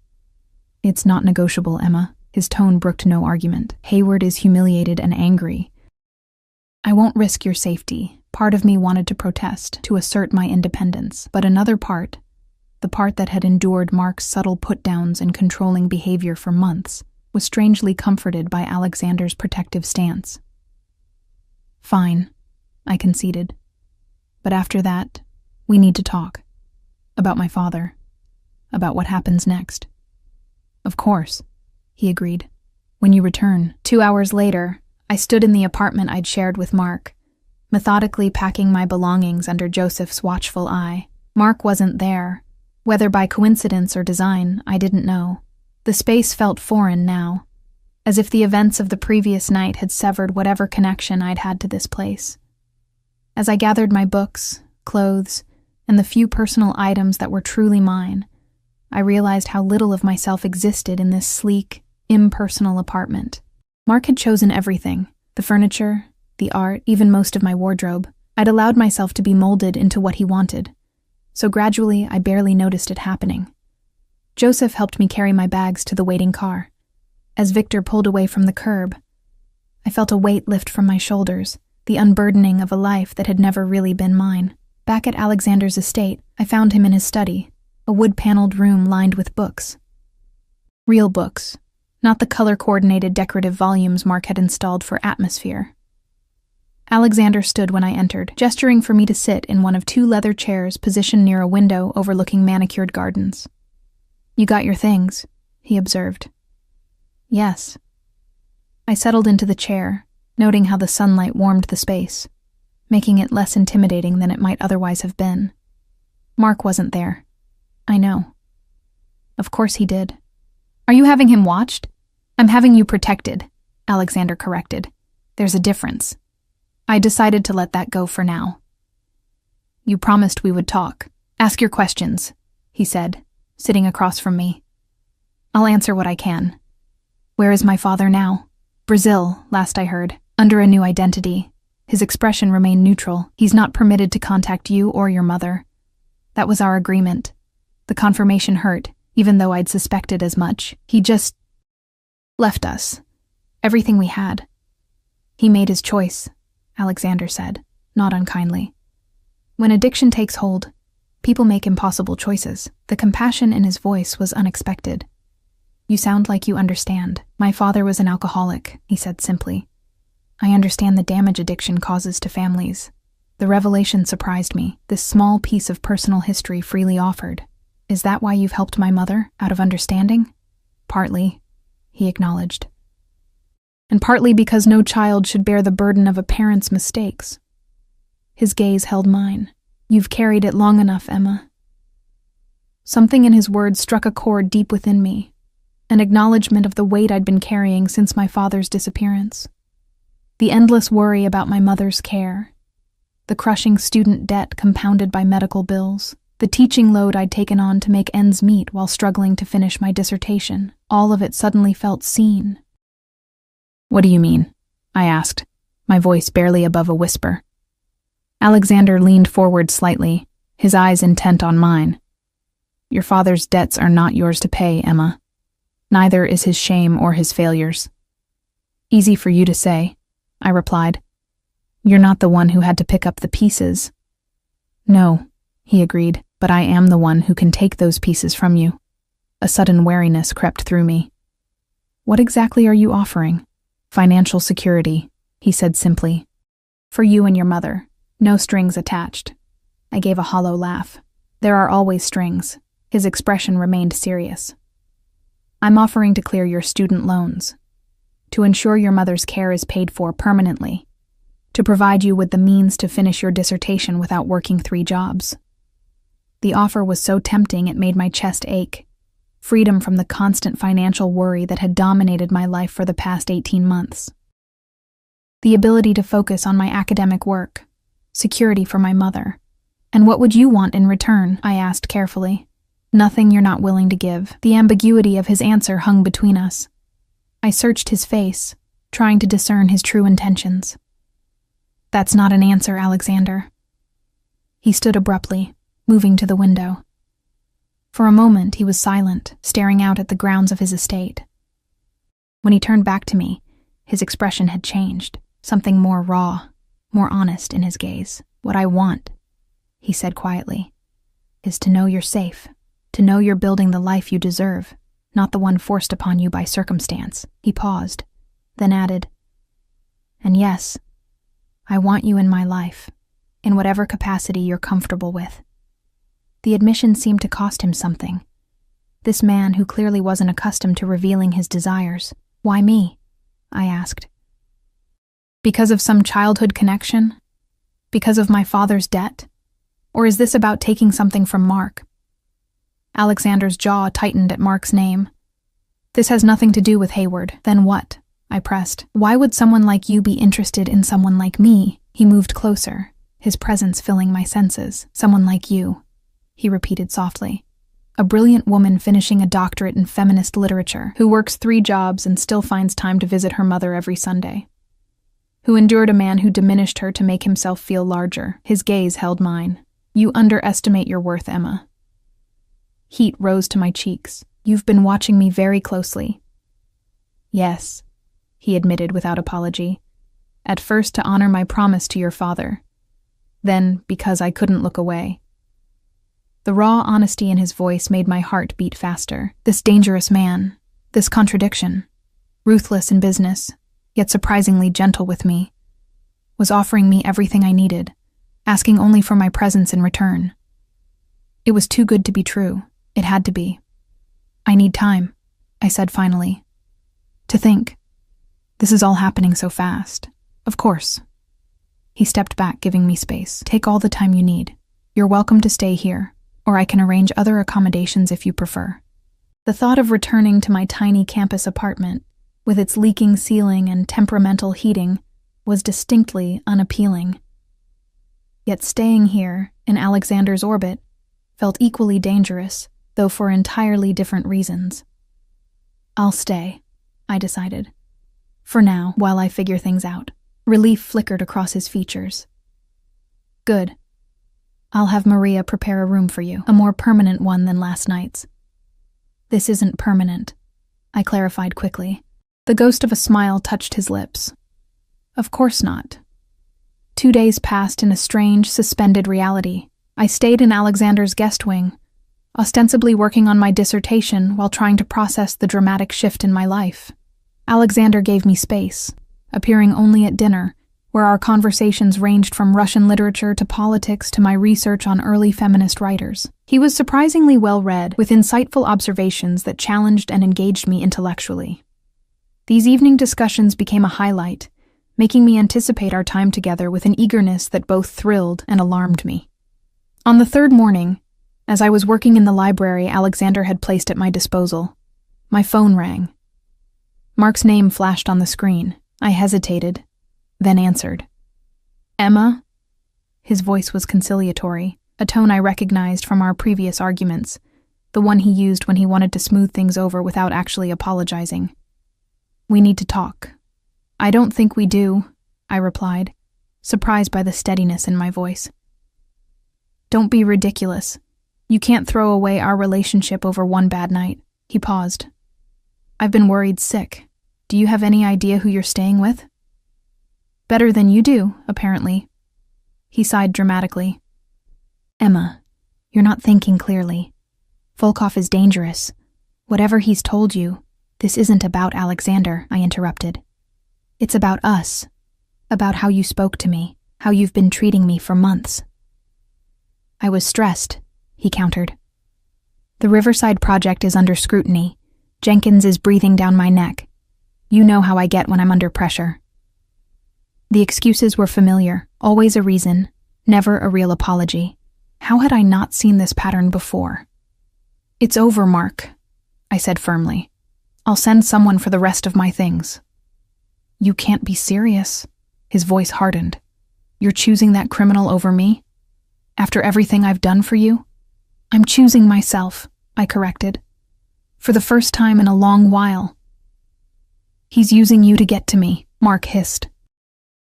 It's not negotiable, Emma. His tone brooked no argument. Hayward is humiliated and angry. I won't risk your safety. Part of me wanted to protest, to assert my independence, but another part, the part that had endured Mark's subtle put-downs and controlling behavior for months, was strangely comforted by Alexander's protective stance. Fine, I conceded. But after that, we need to talk. About my father. About what happens next. Of course, he agreed. When you return. 2 hours later, I stood in the apartment I'd shared with Mark, methodically packing my belongings under Joseph's watchful eye. Mark wasn't there. Whether by coincidence or design, I didn't know. The space felt foreign now, as if the events of the previous night had severed whatever connection I'd had to this place. As I gathered my books, clothes, and the few personal items that were truly mine, I realized how little of myself existed in this sleek, impersonal apartment. Mark had chosen everything, the furniture, the art, even most of my wardrobe. I'd allowed myself to be molded into what he wanted, so gradually I barely noticed it happening. Joseph helped me carry my bags to the waiting car. As Victor pulled away from the curb, I felt a weight lift from my shoulders, the unburdening of a life that had never really been mine. Back at Alexander's estate, I found him in his study, a wood-paneled room lined with books. Real books, not the color-coordinated decorative volumes Mark had installed for atmosphere. Alexander stood when I entered, gesturing for me to sit in one of 2 leather chairs positioned near a window overlooking manicured gardens. You got your things, he observed. Yes. I settled into the chair, noting how the sunlight warmed the space, making it less intimidating than it might otherwise have been. Mark wasn't there. I know. Of course he did. Are you having him watched? I'm having you protected, Alexander corrected. There's a difference. I decided to let that go for now. You promised we would talk. Ask your questions, he said, sitting across from me. I'll answer what I can. Where is my father now? Brazil, last I heard, under a new identity. His expression remained neutral. He's not permitted to contact you or your mother. That was our agreement. The confirmation hurt, even though I'd suspected as much. He just left us. Everything we had. He made his choice, Alexander said, not unkindly. When addiction takes hold, people make impossible choices. The compassion in his voice was unexpected. You sound like you understand. My father was an alcoholic, he said simply. I understand the damage addiction causes to families. The revelation surprised me, this small piece of personal history freely offered. Is that why you've helped my mother, out of understanding? Partly, he acknowledged. And partly because no child should bear the burden of a parent's mistakes. His gaze held mine. You've carried it long enough, Emma. Something in his words struck a chord deep within me, an acknowledgement of the weight I'd been carrying since my father's disappearance. The endless worry about my mother's care, the crushing student debt compounded by medical bills, the teaching load I'd taken on to make ends meet while struggling to finish my dissertation, all of it suddenly felt seen. What do you mean? I asked, my voice barely above a whisper. Alexander leaned forward slightly, his eyes intent on mine. Your father's debts are not yours to pay, Emma. Neither is his shame or his failures. Easy for you to say, I replied. You're not the one who had to pick up the pieces. No, he agreed, but I am the one who can take those pieces from you. A sudden wariness crept through me. What exactly are you offering? Financial security, he said simply. For you and your mother. No strings attached. I gave a hollow laugh. There are always strings. His expression remained serious. I'm offering to clear your student loans, to ensure your mother's care is paid for permanently, to provide you with the means to finish your dissertation without working 3 jobs. The offer was so tempting it made my chest ache. Freedom from the constant financial worry that had dominated my life for the past 18 months. The ability to focus on my academic work, security for my mother. And what would you want in return? I asked carefully. Nothing you're not willing to give. The ambiguity of his answer hung between us. I searched his face, trying to discern his true intentions. That's not an answer, Alexander. He stood abruptly, moving to the window. For a moment he was silent, staring out at the grounds of his estate. When he turned back to me, his expression had changed, something more raw, more honest in his gaze. What I want, he said quietly, is to know you're safe, to know you're building the life you deserve, not the one forced upon you by circumstance. He paused, then added, and yes, I want you in my life, in whatever capacity you're comfortable with. The admission seemed to cost him something. This man who clearly wasn't accustomed to revealing his desires. Why me? I asked. Because of some childhood connection? Because of my father's debt? Or is this about taking something from Mark? Alexander's jaw tightened at Mark's name. This has nothing to do with Hayward. Then what? I pressed. Why would someone like you be interested in someone like me? He moved closer, his presence filling my senses. Someone like you, he repeated softly. A brilliant woman finishing a doctorate in feminist literature, who works 3 jobs and still finds time to visit her mother every Sunday. Who endured a man who diminished her to make himself feel larger. His gaze held mine. You underestimate your worth, Emma. Heat rose to my cheeks. You've been watching me very closely. Yes, he admitted without apology. At first to honor my promise to your father. Then because I couldn't look away. The raw honesty in his voice made my heart beat faster. This dangerous man, this contradiction, ruthless in business, yet surprisingly gentle with me, was offering me everything I needed, asking only for my presence in return. It was too good to be true. It had to be. I need time, I said finally. To think. This is all happening so fast. Of course. He stepped back, giving me space. Take all the time you need. You're welcome to stay here, or I can arrange other accommodations if you prefer. The thought of returning to my tiny campus apartment, with its leaking ceiling and temperamental heating, was distinctly unappealing. Yet staying here, in Alexander's orbit, felt equally dangerous, though for entirely different reasons. I'll stay, I decided. For now, while I figure things out. Relief flickered across his features. Good. I'll have Maria prepare a room for you, a more permanent one than last night's. This isn't permanent, I clarified quickly. The ghost of a smile touched his lips. Of course not. 2 days passed in a strange, suspended reality. I stayed in Alexander's guest wing, ostensibly working on my dissertation while trying to process the dramatic shift in my life. Alexander gave me space, appearing only at dinner, where our conversations ranged from Russian literature to politics to my research on early feminist writers. He was surprisingly well-read, with insightful observations that challenged and engaged me intellectually. These evening discussions became a highlight, making me anticipate our time together with an eagerness that both thrilled and alarmed me. On the third morning, as I was working in the library Alexander had placed at my disposal, my phone rang. Mark's name flashed on the screen. I hesitated, then answered. "Emma?" His voice was conciliatory, a tone I recognized from our previous arguments, the one he used when he wanted to smooth things over without actually apologizing. "We need to talk." "I don't think we do," I replied, surprised by the steadiness in my voice. "Don't be ridiculous. You can't throw away our relationship over one bad night." He paused. "I've been worried sick. Do you have any idea who you're staying with?" "Better than you do, apparently." He sighed dramatically. "Emma, you're not thinking clearly. Volkov is dangerous. Whatever he's told you, this isn't about Alexander," I interrupted. "It's about us, about how you spoke to me, how you've been treating me for months." "I was stressed," he countered. "The Riverside project is under scrutiny. Jenkins is breathing down my neck. You know how I get when I'm under pressure." The excuses were familiar, always a reason, never a real apology. How had I not seen this pattern before? "It's over, Mark," I said firmly. "I'll send someone for the rest of my things." "You can't be serious." His voice hardened. "You're choosing that criminal over me? After everything I've done for you?" "I'm choosing myself," I corrected. "For the first time in a long while." "He's using you to get to me," Mark hissed.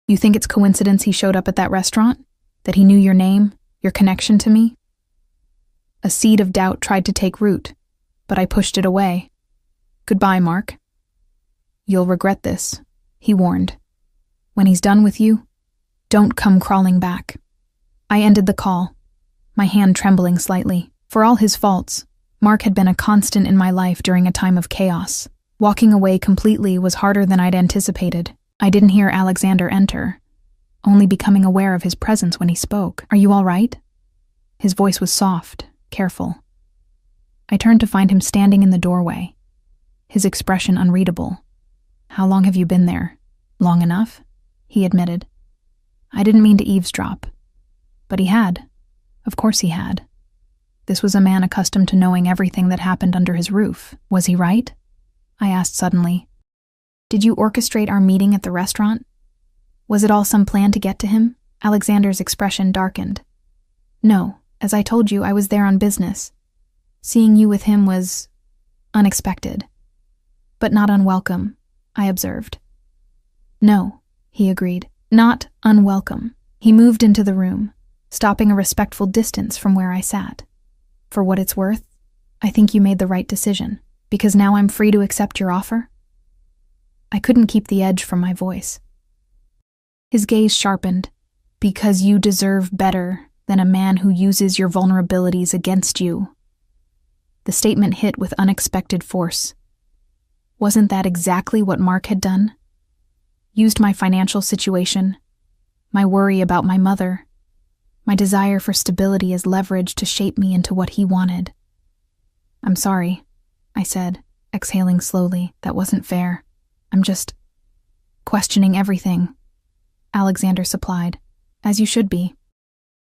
"You think it's coincidence he showed up at that restaurant? That he knew your name, your connection to me?" A seed of doubt tried to take root, but I pushed it away. "Goodbye, Mark." "You'll regret this," he warned. "When he's done with you, don't come crawling back." I ended the call, my hand trembling slightly. For all his faults, Mark had been a constant in my life during a time of chaos. Walking away completely was harder than I'd anticipated. I didn't hear Alexander enter, only becoming aware of his presence when he spoke. "Are you all right?" His voice was soft, careful. I turned to find him standing in the doorway, his expression unreadable. "How long have you been there?" "Long enough," he admitted. I didn't mean to eavesdrop, but he had. Of course he had. This was a man accustomed to knowing everything that happened under his roof. Was he right? I asked suddenly. "Did you orchestrate our meeting at the restaurant? Was it all some plan to get to him?" Alexander's expression darkened. "No, as I told you, I was there on business. Seeing you with him was unexpected, but not unwelcome," I observed. "No," he agreed, "not unwelcome." He moved into the room, stopping a respectful distance from where I sat. "For what it's worth, I think you made the right decision, because now I'm free to accept your offer." I couldn't keep the edge from my voice. His gaze sharpened. "Because you deserve better than a man who uses your vulnerabilities against you." The statement hit with unexpected force. Wasn't that exactly what Mark had done? Used my financial situation, my worry about my mother, my desire for stability as leverage to shape me into what he wanted. "I'm sorry," I said, exhaling slowly. "That wasn't fair. I'm just questioning everything," Alexander supplied. "As you should be."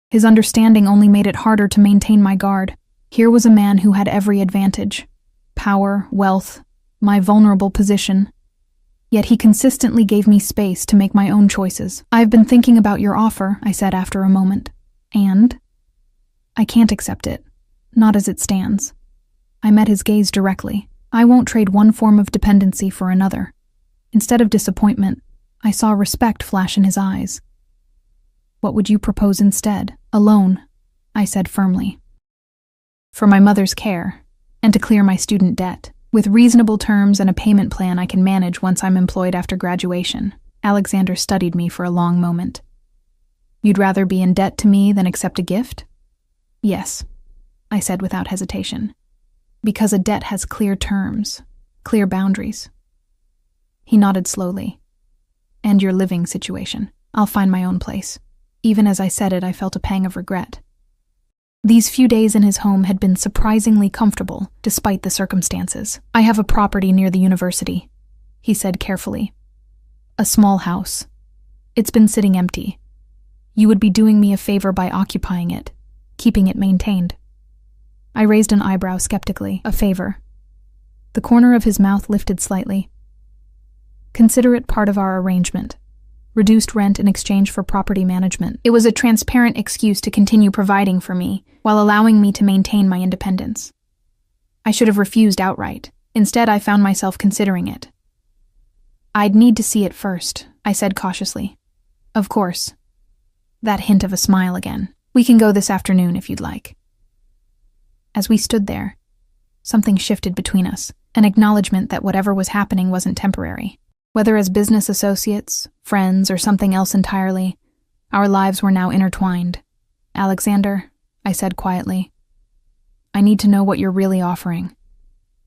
His understanding only made it harder to maintain my guard. Here was a man who had every advantage: power, wealth, my vulnerable position. Yet he consistently gave me space to make my own choices. "I've been thinking about your offer," I said after a moment. "And?" "I can't accept it. Not as it stands." I met his gaze directly. I won't trade one form of dependency for another. Instead of disappointment, I saw respect flash in his eyes. "What would you propose instead?" "A loan," I said firmly. "For my mother's care, and to clear my student debt, with reasonable terms and a payment plan I can manage once I'm employed after graduation." Alexander studied me for a long moment. "You'd rather be in debt to me than accept a gift?" "Yes." I said without hesitation. Because a debt has clear terms, clear boundaries. He nodded slowly. And your living situation. I'll find my own place. Even as I said it, I felt a pang of regret. These few days in his home had been surprisingly comfortable, despite the circumstances. I have a property near the university, he said carefully. A small house. It's been sitting empty. You would be doing me a favor by occupying it, keeping it maintained. I raised an eyebrow skeptically. A favor. The corner of his mouth lifted slightly. Consider it part of our arrangement. Reduced rent in exchange for property management. It was a transparent excuse to continue providing for me while allowing me to maintain my independence. I should have refused outright. Instead, I found myself considering it. I'd need to see it first, I said cautiously. Of course. That hint of a smile again. We can go this afternoon if you'd like. As we stood there, something shifted between us, an acknowledgement that whatever was happening wasn't temporary. Whether as business associates, friends, or something else entirely, our lives were now intertwined. Alexander, I said quietly, I need to know what you're really offering.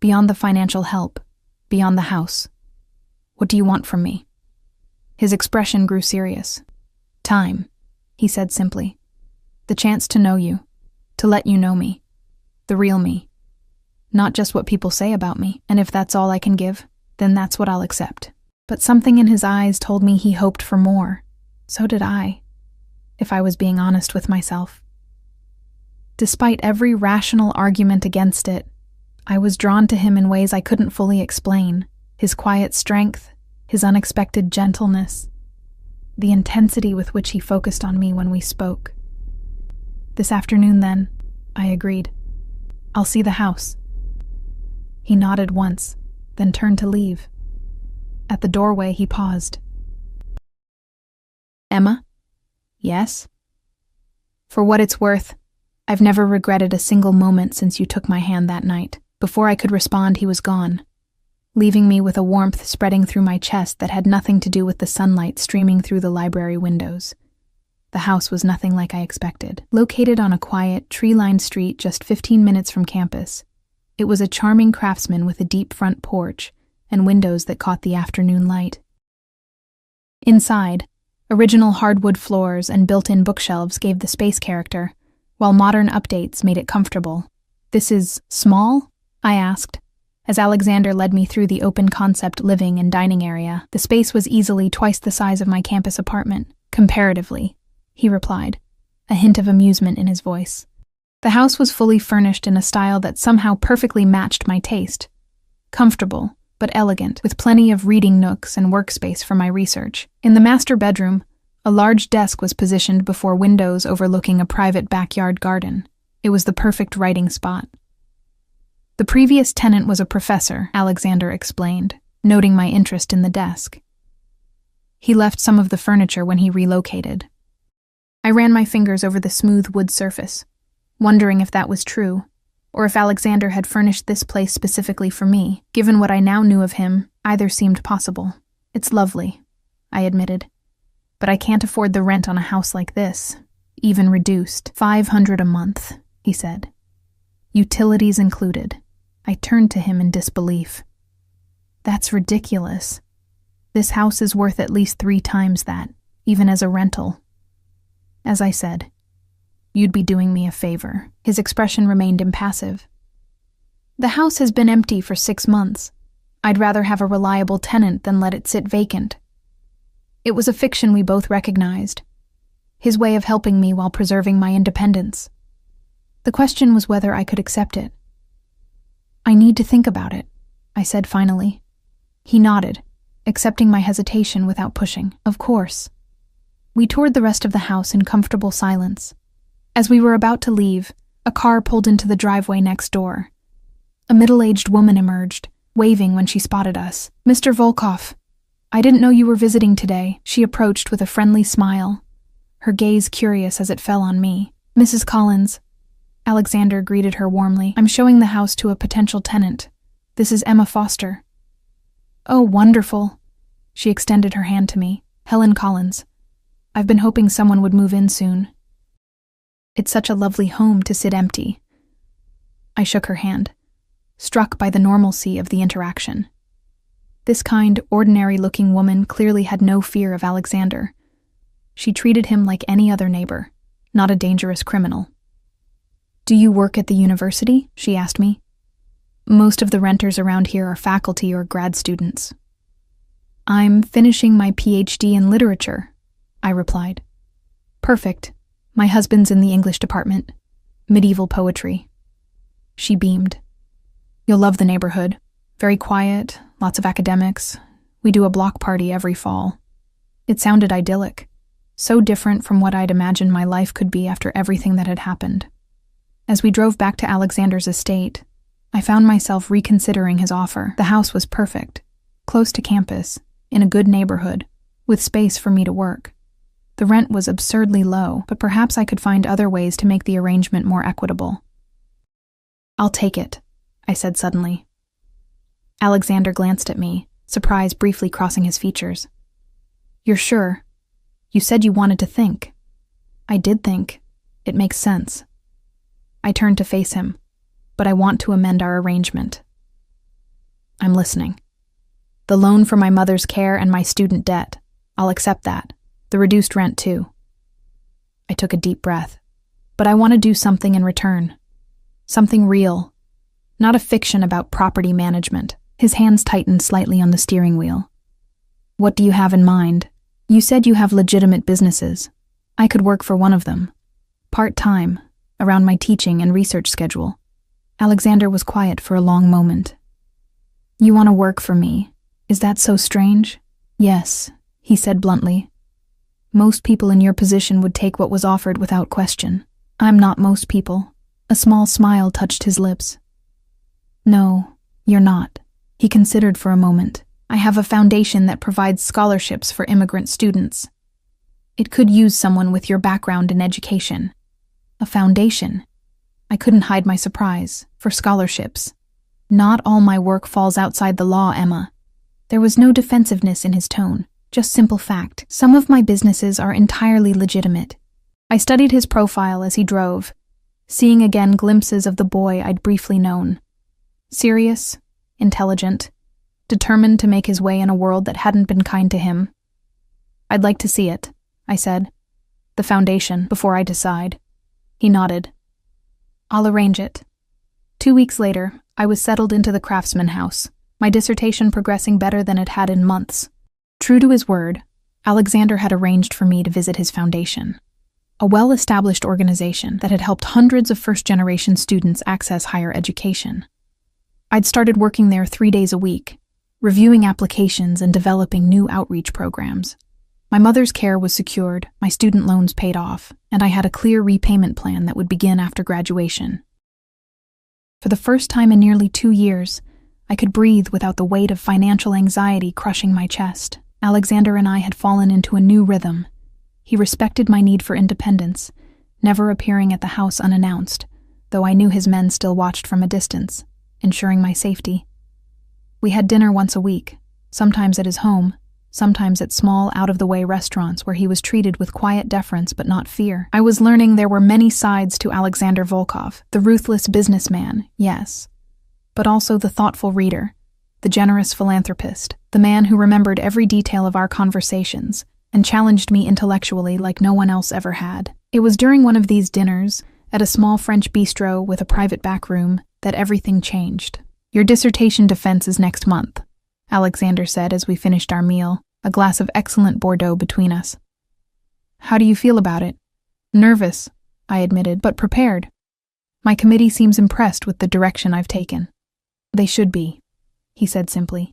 Beyond the financial help, beyond the house. What do you want from me? His expression grew serious. Time, he said simply. The chance to know you, to let you know me. The real me. Not just what people say about me, and if that's all I can give, then that's what I'll accept. But something in his eyes told me he hoped for more. So did I, if I was being honest with myself. Despite every rational argument against it, I was drawn to him in ways I couldn't fully explain. His quiet strength, his unexpected gentleness, the intensity with which he focused on me when we spoke. This afternoon, then, I agreed. I'll see the house. He nodded once, then turned to leave. At the doorway, he paused. Emma? Yes? For what it's worth, I've never regretted a single moment since you took my hand that night. Before I could respond, he was gone, leaving me with a warmth spreading through my chest that had nothing to do with the sunlight streaming through the library windows. The house was nothing like I expected. Located on a quiet, tree-lined street just 15 minutes from campus, it was a charming craftsman with a deep front porch and windows that caught the afternoon light. Inside, original hardwood floors and built-in bookshelves gave the space character, while modern updates made it comfortable. This is small? I asked, as Alexander led me through the open-concept living and dining area. The space was easily twice the size of my campus apartment, comparatively, he replied, a hint of amusement in his voice. The house was fully furnished in a style that somehow perfectly matched my taste. Comfortable, but elegant, with plenty of reading nooks and workspace for my research. In the master bedroom, a large desk was positioned before windows overlooking a private backyard garden. It was the perfect writing spot. The previous tenant was a professor, Alexander explained, noting my interest in the desk. He left some of the furniture when he relocated. I ran my fingers over the smooth wood surface, wondering if that was true, or if Alexander had furnished this place specifically for me. Given what I now knew of him, either seemed possible. It's lovely, I admitted, but I can't afford the rent on a house like this, even reduced. $500 a month, he said. Utilities included. I turned to him in disbelief. That's ridiculous. This house is worth at least 3 times that, even as a rental. As I said, you'd be doing me a favor. His expression remained impassive. The house has been empty for 6 months. I'd rather have a reliable tenant than let it sit vacant. It was a fiction we both recognized. His way of helping me while preserving my independence. The question was whether I could accept it. I need to think about it, I said finally. He nodded, accepting my hesitation without pushing. Of course. We toured the rest of the house in comfortable silence. As we were about to leave, a car pulled into the driveway next door. A middle-aged woman emerged, waving when she spotted us. Mr. Volkov, I didn't know you were visiting today. She approached with a friendly smile, her gaze curious as it fell on me. Mrs. Collins, Alexander greeted her warmly. I'm showing the house to a potential tenant. This is Emma Foster. Oh, wonderful. She extended her hand to me. Helen Collins. I've been hoping someone would move in soon. It's such a lovely home to sit empty. I shook her hand, struck by the normalcy of the interaction. This kind, ordinary-looking woman clearly had no fear of Alexander. She treated him like any other neighbor, not a dangerous criminal. "Do you work at the university?" she asked me. "Most of the renters around here are faculty or grad students." "I'm finishing my PhD in literature," I replied. "Perfect. My husband's in the English department. Medieval poetry." She beamed. "You'll love the neighborhood. Very quiet, lots of academics. We do a block party every fall." It sounded idyllic, so different from what I'd imagined my life could be after everything that had happened. As we drove back to Alexander's estate, I found myself reconsidering his offer. The house was perfect, close to campus, in a good neighborhood, with space for me to work. The rent was absurdly low, but perhaps I could find other ways to make the arrangement more equitable. "I'll take it," I said suddenly. Alexander glanced at me, surprise briefly crossing his features. "You're sure? You said you wanted to think." "I did think. It makes sense." I turned to face him, "But I want to amend our arrangement." "I'm listening." "The loan for my mother's care and my student debt. I'll accept that. The reduced rent, too." I took a deep breath. "But I want to do something in return. Something real. Not a fiction about property management." His hands tightened slightly on the steering wheel. "What do you have in mind?" "You said you have legitimate businesses. I could work for one of them. Part-time, around my teaching and research schedule." Alexander was quiet for a long moment. "You want to work for me? Is that so strange?" "Yes," he said bluntly. "Most people in your position would take what was offered without question. I'm not most people." A small smile touched his lips. "No, you're not." He considered for a moment. "I have a foundation that provides scholarships for immigrant students. It could use someone with your background in education." "A foundation?" I couldn't hide my surprise. "For scholarships. Not all my work falls outside the law, Emma." There was no defensiveness in his tone, just simple fact. "Some of my businesses are entirely legitimate." I studied his profile as he drove, seeing again glimpses of the boy I'd briefly known. Serious, intelligent, determined to make his way in a world that hadn't been kind to him. "I'd like to see it," I said. "The foundation, before I decide." He nodded. "I'll arrange it." 2 weeks later, I was settled into the Craftsman House, my dissertation progressing better than it had in months. True to his word, Alexander had arranged for me to visit his foundation, a well-established organization that had helped hundreds of first-generation students access higher education. I'd started working there 3 days a week, reviewing applications and developing new outreach programs. My mother's care was secured, my student loans paid off, and I had a clear repayment plan that would begin after graduation. For the first time in nearly 2 years, I could breathe without the weight of financial anxiety crushing my chest. Alexander and I had fallen into a new rhythm. He respected my need for independence, never appearing at the house unannounced, though I knew his men still watched from a distance, ensuring my safety. We had dinner once a week, sometimes at his home, sometimes at small, out-of-the-way restaurants where he was treated with quiet deference but not fear. I was learning there were many sides to Alexander Volkov, the ruthless businessman, yes, but also the thoughtful reader, the generous philanthropist, the man who remembered every detail of our conversations and challenged me intellectually like no one else ever had. It was during one of these dinners, at a small French bistro with a private back room, that everything changed. "Your dissertation defense is next month," Alexander said as we finished our meal, a glass of excellent Bordeaux between us. "How do you feel about it?" "Nervous," I admitted, "but prepared. My committee seems impressed with the direction I've taken." "They should be," he said simply.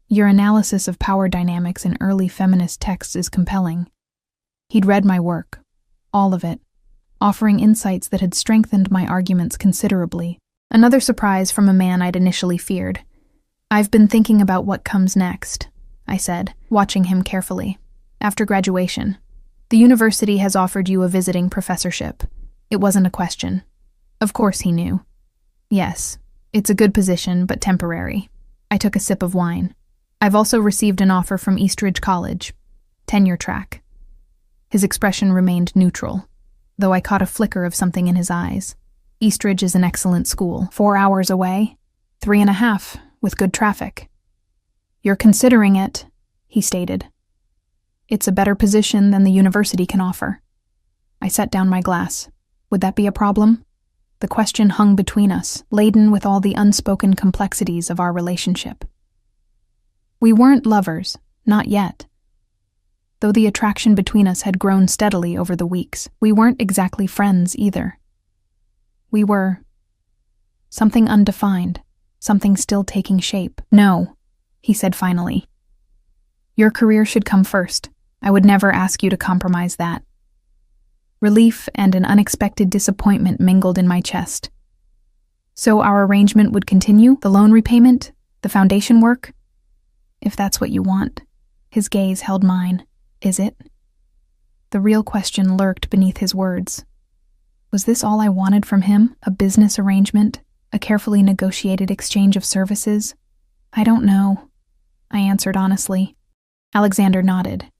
"Your analysis of power dynamics in early feminist texts is compelling." He'd read my work, all of it, offering insights that had strengthened my arguments considerably. Another surprise from a man I'd initially feared. "I've been thinking about what comes next," I said, watching him carefully. "After graduation, the university has offered you a visiting professorship." It wasn't a question. Of course he knew. "Yes, it's a good position, but temporary." I took a sip of wine. "I've also received an offer from Eastridge College, tenure track." His expression remained neutral, though I caught a flicker of something in his eyes. Eastridge is an excellent school, 4 hours away, 3.5, with good traffic. You're considering it, he stated. It's a better position than the university can offer. I set down my glass. Would that be a problem? The question hung between us, laden with all the unspoken complexities of our relationship. We weren't lovers, not yet. Though the attraction between us had grown steadily over the weeks, we weren't exactly friends either. We were something undefined, something still taking shape. No, he said finally. Your career should come first. I would never ask you to compromise that. Relief and an unexpected disappointment mingled in my chest. So our arrangement would continue? The loan repayment? The foundation work? If that's what you want. His gaze held mine. Is it? The real question lurked beneath his words. Was this all I wanted from him? A business arrangement? A carefully negotiated exchange of services? I don't know, I answered honestly. Alexander nodded,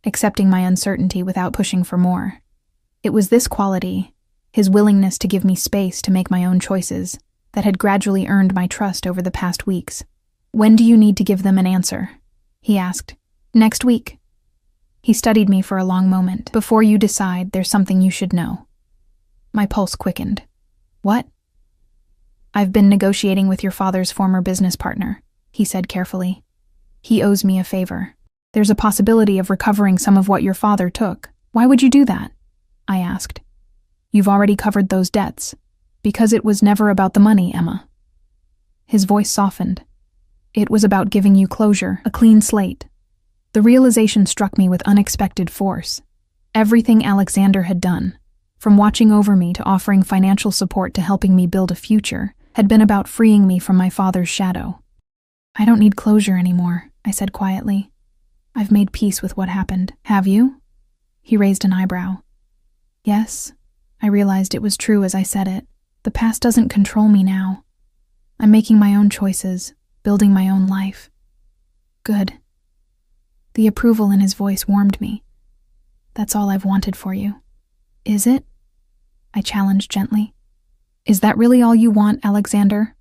accepting my uncertainty without pushing for more. It was this quality, his willingness to give me space to make my own choices, that had gradually earned my trust over the past weeks. When do you need to give them an answer? He asked. Next week. He studied me for a long moment. Before you decide, there's something you should know. My pulse quickened. What? I've been negotiating with your father's former business partner, he said carefully. He owes me a favor. There's a possibility of recovering some of what your father took. Why would you do that? I asked. You've already covered those debts. Because it was never about the money, Emma. His voice softened. It was about giving you closure, a clean slate. The realization struck me with unexpected force. Everything Alexander had done, from watching over me to offering financial support to helping me build a future, had been about freeing me from my father's shadow. I don't need closure anymore, I said quietly. I've made peace with what happened. Have you? He raised an eyebrow. Yes, I realized it was true as I said it. The past doesn't control me now. I'm making my own choices, building my own life. Good. The approval in his voice warmed me. That's all I've wanted for you. Is it? I challenged gently. Is that really all you want, Alexander?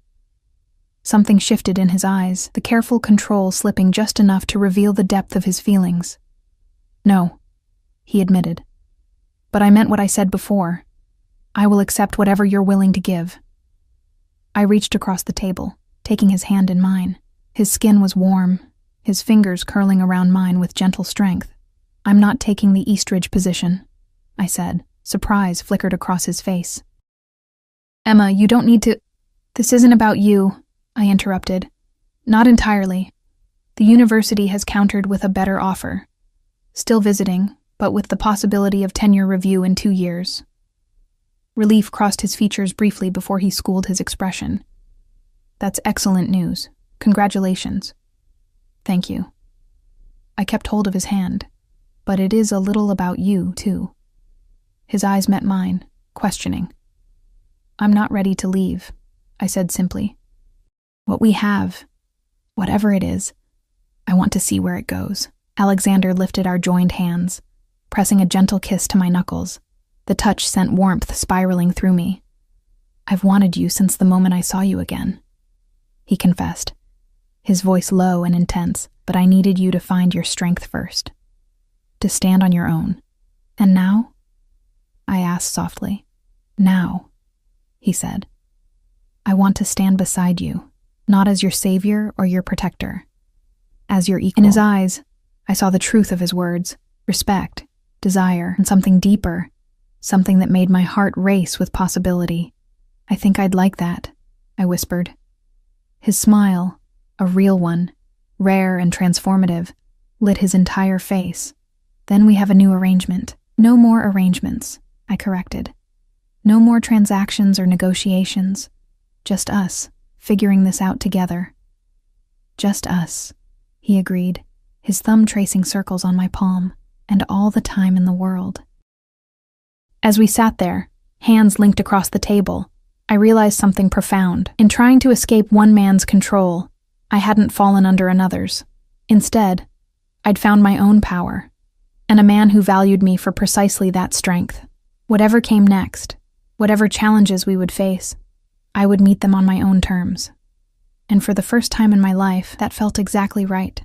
Something shifted in his eyes, the careful control slipping just enough to reveal the depth of his feelings. No, he admitted. But I meant what I said before. I will accept whatever you're willing to give. I reached across the table, taking his hand in mine. His skin was warm, his fingers curling around mine with gentle strength. I'm not taking the Eastridge position, I said. Surprise flickered across his face. Emma, you don't need to— This isn't about you, I interrupted. Not entirely. The university has countered with a better offer. Still visiting, but with the possibility of tenure review in 2 years. Relief crossed his features briefly before he schooled his expression. That's excellent news. Congratulations. Thank you. I kept hold of his hand. But it is a little about you, too. His eyes met mine, questioning. I'm not ready to leave, I said simply. What we have, whatever it is, I want to see where it goes. Alexander lifted our joined hands, pressing a gentle kiss to my knuckles. The touch sent warmth spiraling through me. I've wanted you since the moment I saw you again, he confessed, his voice low and intense, but I needed you to find your strength first, to stand on your own. And now? I asked softly. Now, he said. I want to stand beside you, not as your savior or your protector, as your equal. In his eyes, I saw the truth of his words, respect, desire, and something deeper, something that made my heart race with possibility. I think I'd like that, I whispered. His smile, a real one, rare and transformative, lit his entire face. Then we have a new arrangement. No more arrangements, I corrected. No more transactions or negotiations. Just us, figuring this out together. Just us, he agreed, his thumb tracing circles on my palm, and all the time in the world. As we sat there, hands linked across the table, I realized something profound. In trying to escape one man's control, I hadn't fallen under another's. Instead, I'd found my own power, and a man who valued me for precisely that strength. Whatever came next, Whatever challenges we would face, I would meet them on my own terms. And for the first time in my life, that felt exactly right.